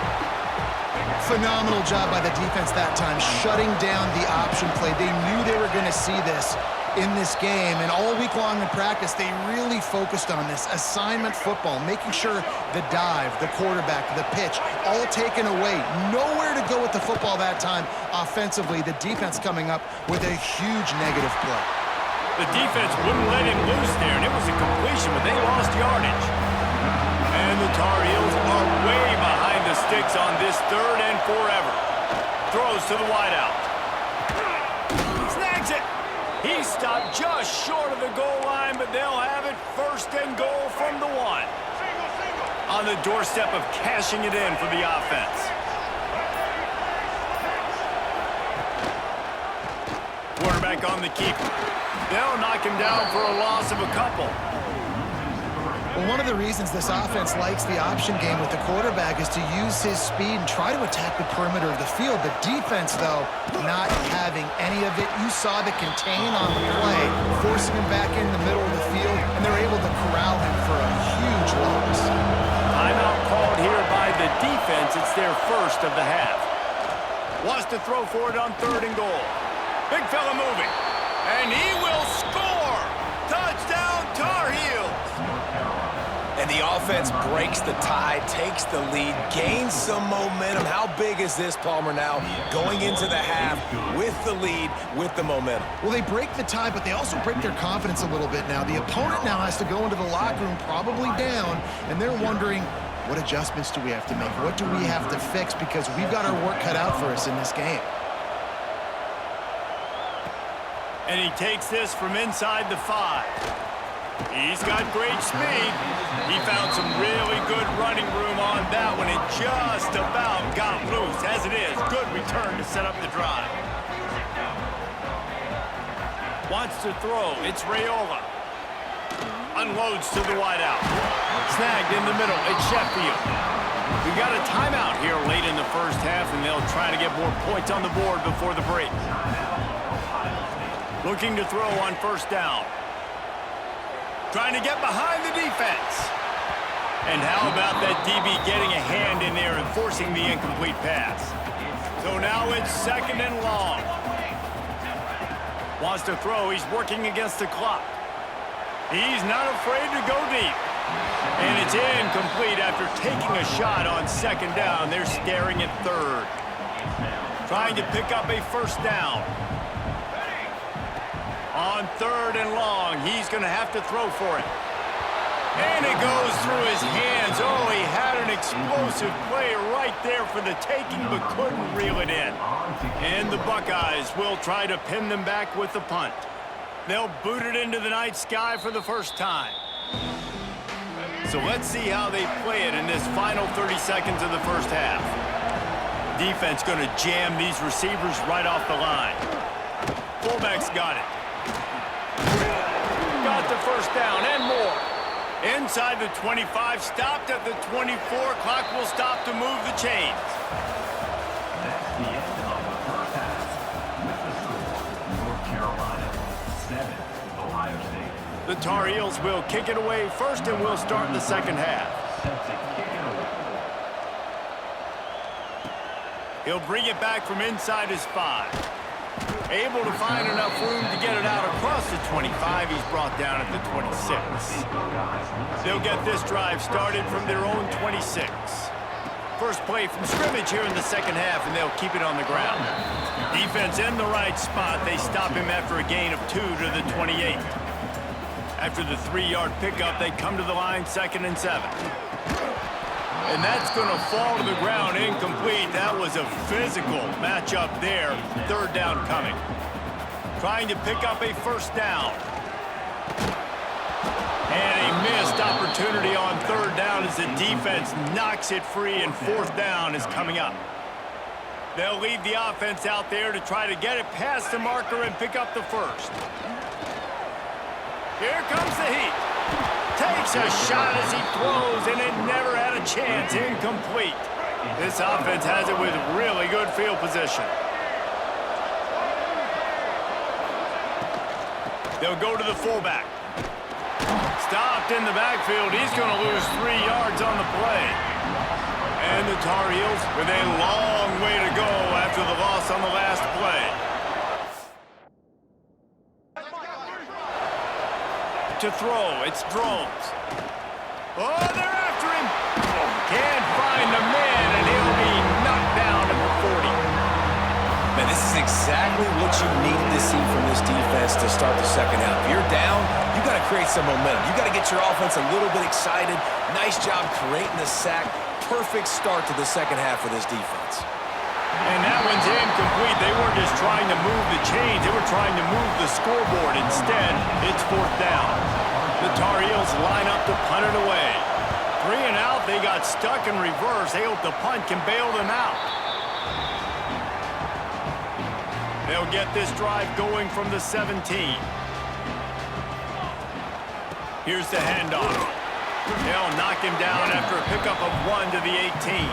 Phenomenal job by the defense that time, shutting down the option play. They knew they were going to see this in this game, and all week long in practice, they really focused on this assignment football, making sure the dive, the quarterback, the pitch, all taken away. Nowhere to go with the football that time offensively. The defense coming up with a huge negative play. The defense wouldn't let him loose there, and it was a completion, but they lost yardage. And the Tar Heels are way behind the sticks on this 3rd and forever. Throws to the wideout. Snags it. He stopped just short of the goal line, but they'll have it 1st and goal from the 1. On the doorstep of cashing it in for the offense. Quarterback on the keeper. They'll knock him down for a loss of a couple. Well, one of the reasons this offense likes the option game with the quarterback is to use his speed and try to attack the perimeter of the field. The defense, though, not having any of it. You saw the contain on the play, forcing him back in the middle of the field, and they're able to corral him for a huge loss. Timeout called here by the defense. It's their 1st of the half. Wants to throw for it on 3rd and goal. Big fella moving. And he will score! Touchdown, Tar Heels! And the offense breaks the tie, takes the lead, gains some momentum. How big is this, Palmer, now going into the half with the lead, with the momentum? Well, they break the tie, but they also break their confidence a little bit now. The opponent now has to go into the locker room probably down, and they're wondering, what adjustments do we have to make? What do we have to fix? Because we've got our work cut out for us in this game. And he takes this from inside the 5. He's got great speed. He found some really good running room on that one. It just about got loose. As it is, good return to set up the drive. Wants to throw. It's Raiola. Unloads to the wideout. Snagged in the middle. It's Sheffield. We've got a timeout here late in the 1st half, and they'll try to get more points on the board before the break. Looking to throw on 1st down. Trying to get behind the defense. And how about that DB getting a hand in there and forcing the incomplete pass? So now it's 2nd and long. Wants to throw. He's working against the clock. He's not afraid to go deep. And it's incomplete after taking a shot on 2nd down. They're staring at 3rd. Trying to pick up a 1st down. On 3rd and long, he's going to have to throw for it. And it goes through his hands. Oh, he had an explosive play right there for the taking, but couldn't reel it in. And the Buckeyes will try to pin them back with the punt. They'll boot it into the night sky for the 1st time. So let's see how they play it in this final 30 seconds of the 1st half. defense going to jam these receivers right off the line. Fullback's got it. Got the first down and more. Inside the 25, stopped at the 24. Clock will stop to move the chains. That's the end of the first half. With the score, North Carolina 7, Ohio State. The Tar Heels will kick it away first, and we'll start the second half. Set to kick it away. He'll bring it back from inside his 5. Able to find enough room to get it out across the 25. He's brought down at the 26. They'll get this drive started from their own 26. First play from scrimmage here in the second half, and they'll keep it on the ground. Defense in the right spot. They stop him after a gain of 2 to the 28. After the 3-yard pickup, they come to the line, 2nd and 7. And that's going to fall to the ground, incomplete. That was a physical matchup there. 3rd down coming. Trying to pick up a first down. And a missed opportunity on 3rd down as the defense knocks it free, and 4th down is coming up. They'll leave the offense out there to try to get it past the marker and pick up the first. Here comes the heat. Takes a shot as he throws, and it never had a chance. Incomplete. This offense has it with really good field position. They'll go to the fullback. Stopped in the backfield. He's going to lose 3 yards on the play. And the Tar Heels with a long way to go after the loss on the last play. To throw, it's Drones. Oh, they're after him. Can't find the man, and he'll be knocked down at the 40. Man, this is exactly what you needed to see from this defense to start the second half. If you're down, you got to create some momentum. You got to get your offense a little bit excited. Nice job creating the sack. Perfect start to the second half for this defense. And that one's incomplete. They weren't just trying to move the chains. They were trying to move the scoreboard. Instead, it's 4th down. The Tar Heels line up to punt it away. 3 and out. They got stuck in reverse. They hope the punt can bail them out. They'll get this drive going from the 17. Here's the handoff. They'll knock him down after a pickup of 1 to the 18.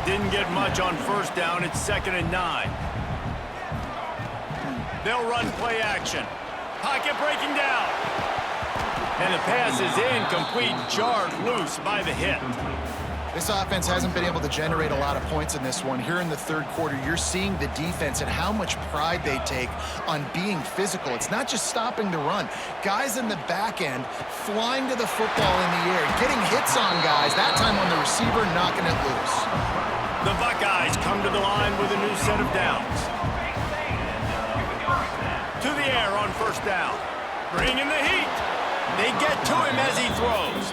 Didn't get much on first down. It's 2nd and 9. They'll run play action. Pocket breaking down. And the pass is incomplete, jarred loose by the hit. This offense hasn't been able to generate a lot of points in this one. Here in the 3rd quarter, you're seeing the defense and how much pride they take on being physical. It's not just stopping the run. Guys in the back end flying to the football in the air, getting hits on guys, that time on the receiver, knocking it loose. The Buckeyes come to the line with a new set of downs. To the air on first down. Bringing the heat. They get to him as he throws.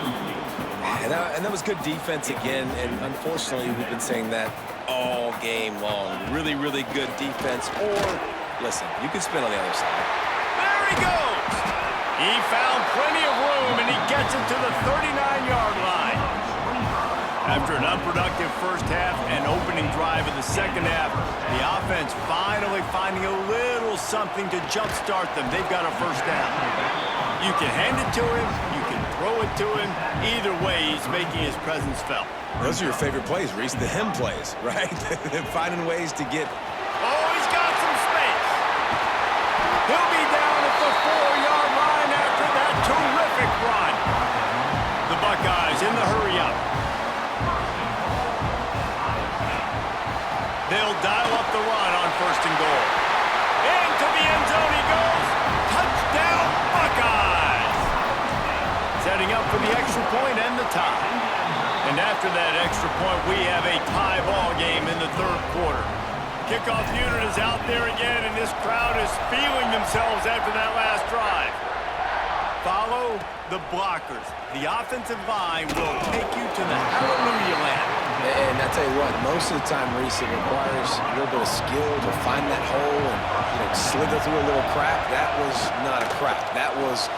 And that was good defense again, and unfortunately, we've been saying that all game long. Really, really good defense, or, listen, you can spin on the other side. There he goes. He found plenty of room, and he gets it to the 39-yard line. After an unproductive first half and opening drive of the second half, the offense finally finding a little something to jumpstart them. They've got a first down. You can hand it to him, you can throw it to him. Either way, he's making his presence felt. Those are your favorite plays, Reese, the him plays, right? Finding ways to get... Oh, he's got some space. He'll be down at the 4-yard line after that terrific run. The Buckeyes in the hurry-up. They'll dial up the run on 1st and goal. Into the end zone he goes. Touchdown, Buckeyes! Setting up for the extra point and the tie. And after that extra point, we have a tie ball game in the 3rd quarter. Kickoff unit is out there again, and this crowd is feeling themselves after that last drive. Follow the blockers. The offensive line will take you to the hallelujah land. And I tell you what, most of the time, Reese, it requires a little bit of skill to find that hole and slither through a little crack. That was not a crack. That was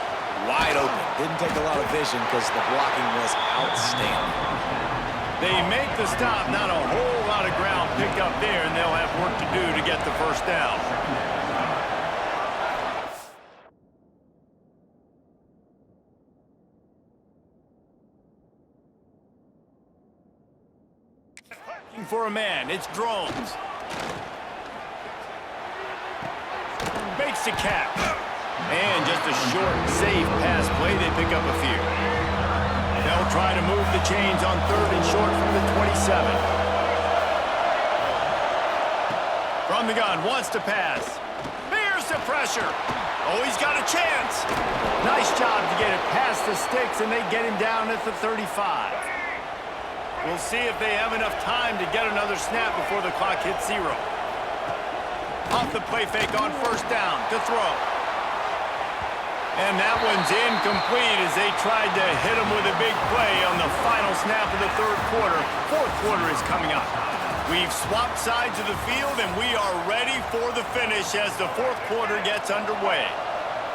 wide open. Didn't take a lot of vision because the blocking was outstanding. They make the stop, not a whole lot of ground pick up there, and they'll have work to do to get the first down. For a man, it's Drones. Makes the catch. And just a short, safe pass play. They pick up a few. They'll try to move the chains on 3rd and short from the 27. From the gun, wants to pass. Here's the pressure. Oh, he's got a chance. Nice job to get it past the sticks, and they get him down at the 35. We'll see if they have enough time to get another snap before the clock hits 0. Off the play fake on 1st down to throw. And that one's incomplete as they tried to hit him with a big play on the final snap of the 3rd quarter. 4th quarter is coming up. We've swapped sides of the field, and we are ready for the finish as the 4th quarter gets underway.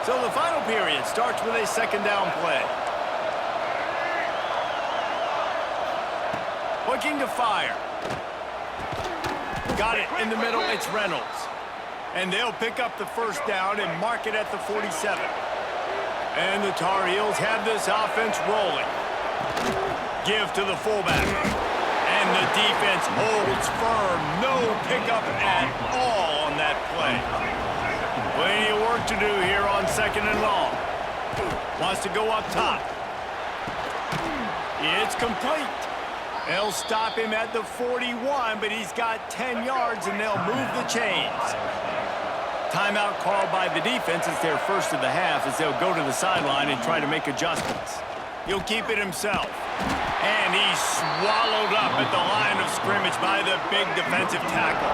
So the final period starts with a 2nd down play. Looking to fire. Got it in the middle, it's Reynolds. And they'll pick up the 1st down and mark it at the 47. And the Tar Heels have this offense rolling. Give to the fullback. And the defense holds firm. No pickup at all on that play. Plenty of work to do here on 2nd and long. Wants to go up top. It's complete. They'll stop him at the 41, but he's got 10 yards, and they'll move the chains. Timeout called by the defense. It's their first of the half as they'll go to the sideline and try to make adjustments. He'll keep it himself. And he's swallowed up at the line of scrimmage by the big defensive tackle.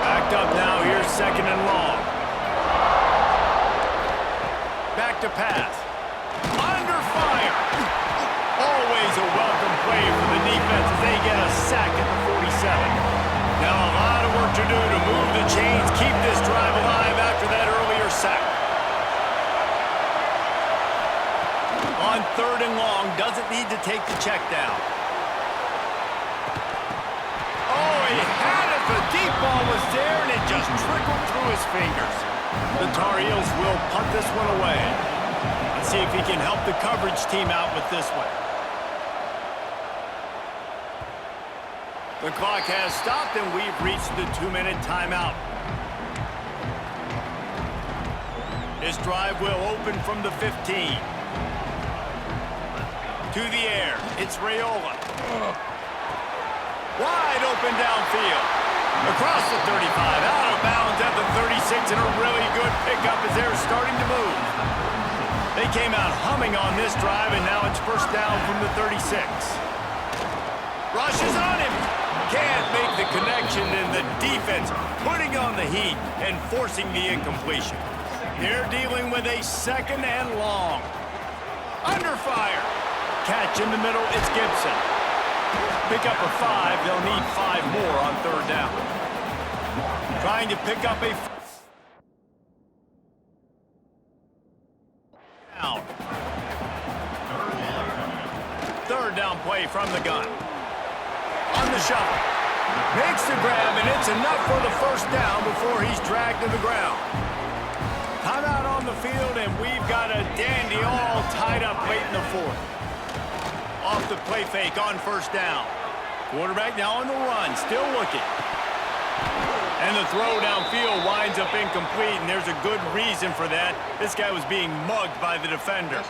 Backed up now. Here's 2nd and long. Back to pass. Under fire. Always a welcome play for the defense as they get a sack at the 47. Now a lot of work to do to move the chains, keep this drive alive after that earlier sack. On 3rd and long, doesn't need to take the check down. Oh, he had it. The deep ball was there, and it just trickled through his fingers. The Tar Heels will punt this one away. Let's see if he can help the coverage team out with this one. The clock has stopped, and we've reached the 2-minute timeout. This drive will open from the 15. To the air, it's Raiola. Wide open downfield. Across the 35, out of bounds at the 36, and a really good pickup as they're starting to move. They came out humming on this drive, and now it's 1st down from the 36. Rushes on him. Can't make the connection, and the defense putting on the heat and forcing the incompletion. They're dealing with a 2nd and long. Under fire. Catch in the middle, it's Gibson. Pick up a 5, they'll need 5 more on 3rd down. Trying to pick up a down. 3rd down play from the gun. On the shuttle. Makes the grab, and it's enough for the 1st down before he's dragged to the ground. Timeout on the field, and we've got a dandy all tied up late in the 4th. Off the play fake on 1st down. Quarterback now on the run, still looking. And the throw downfield winds up incomplete, and there's a good reason for that. This guy was being mugged by the defender.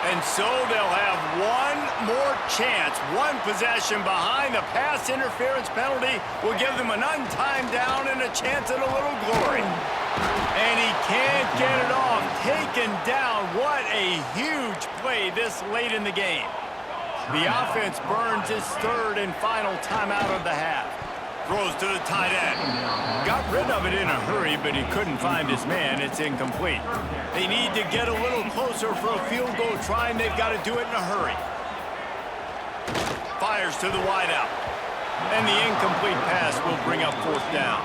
And so they'll have one more chance. One possession behind. The pass interference penalty will give them an untimed down and a chance at a little glory. And he can't get it off. Taken down. What a huge play this late in the game. The offense burns his 3rd and final timeout of the half. Throws to the tight end. Got rid of it in a hurry, but he couldn't find his man. It's incomplete. They need to get a little closer for a field goal try, and they've got to do it in a hurry. Fires to the wideout. And the incomplete pass will bring up 4th down.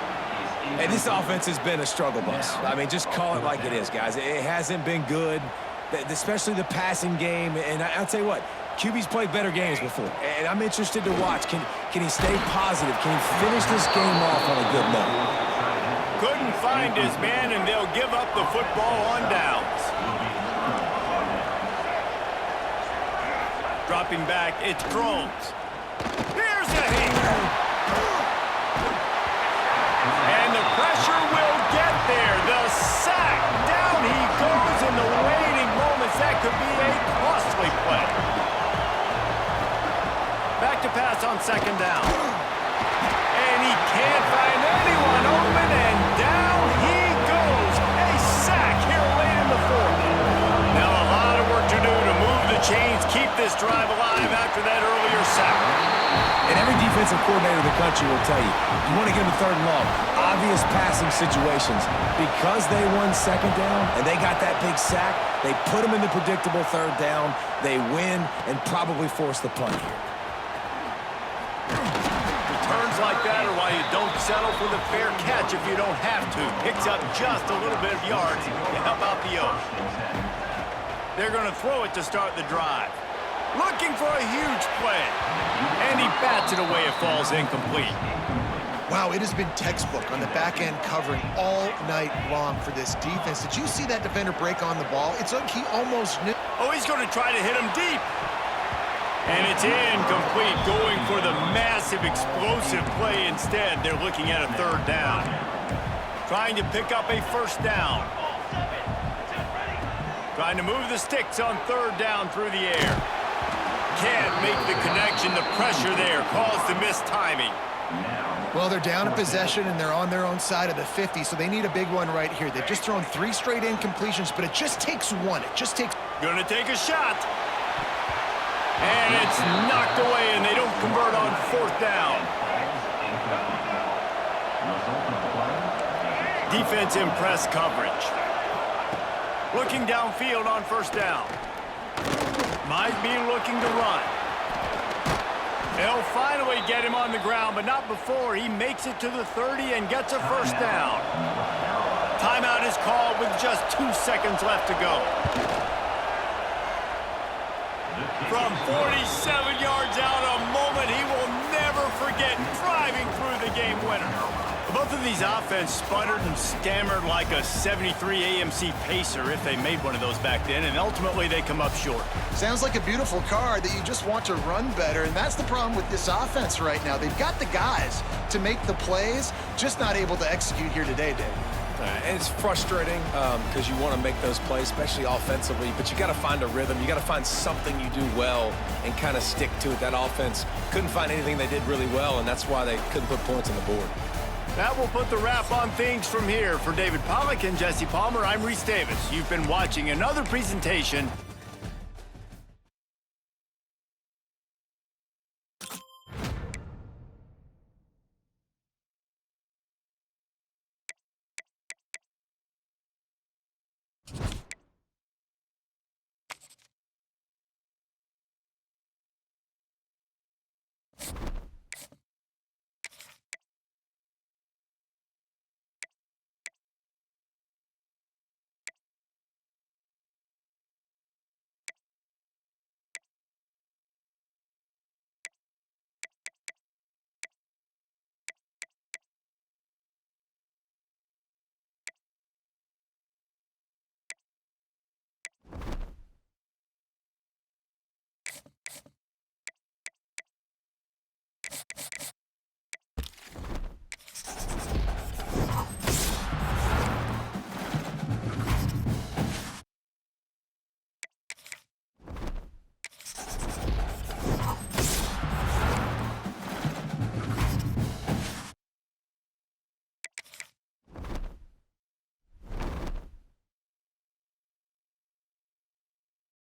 And this offense has been a struggle bus. I mean, just call it like it is, guys. It hasn't been good. especially the passing game. And I'll tell you what, QB's played better games before, and I'm interested to watch. Can he stay positive? Can he finish this game off on a good note? Couldn't find his man, and they'll give up the football on downs. Dropping back, it's Drones. Here's a hit. And the pressure will get there. The sack. Down he goes in the waiting moments. That could be a costly play. Back to pass on second down. And he can't find anyone open, and down he goes. A sack here late in the fourth. Now a lot of work to do to move the chains, keep this drive alive after that earlier sack. And every defensive coordinator in the country will tell you want to get them a third and long, obvious passing situations. Because they won second down and they got that big sack, they put them in the predictable third down, they win, and probably force the punt here. Returns like that are why you don't settle for the fair catch if you don't have to. Picks up just a little bit of yards to help out the Oaks. They're going to throw it to start the drive. Looking for a huge play. And he bats it away. It falls incomplete. Wow, it has been textbook on the back end covering all night long for this defense. Did you see that defender break on the ball? It's like he almost knew. Oh, he's going to try to hit him deep. And it's incomplete, going for the massive explosive play instead. They're looking at a third down. Trying to pick up a first down. Trying to move the sticks on third down through the air. Can't make the connection. The pressure there caused the missed timing. Well, they're down in possession, and they're on their own side of the 50, so they need a big one right here. They've just thrown 3 straight incompletions, but it just takes one. It just takes... Gonna take a shot. And it's knocked away, and they don't convert on fourth down. Defense in press coverage. Looking downfield on first down. Might be looking to run. They'll finally get him on the ground, but not before he makes it to the 30 and gets a first down. Timeout is called with just 2 seconds left to go. From 47 yards out, a moment he will never forget, driving through the game winner. Both of these offense sputtered and stammered like a 73 AMC Pacer if they made one of those back then, and ultimately they come up short. Sounds like a beautiful car that you just want to run better, and that's the problem with this offense right now. They've got the guys to make the plays, just not able to execute here today, Dave. And it's frustrating because you want to make those plays, especially offensively, but you got to find a rhythm. You got to find something you do well and kind of stick to it. That offense couldn't find anything they did really well, and that's why they couldn't put points on the board. That will put the wrap on things from here. For David Pollack and Jesse Palmer, I'm Reese Davis. You've been watching another presentation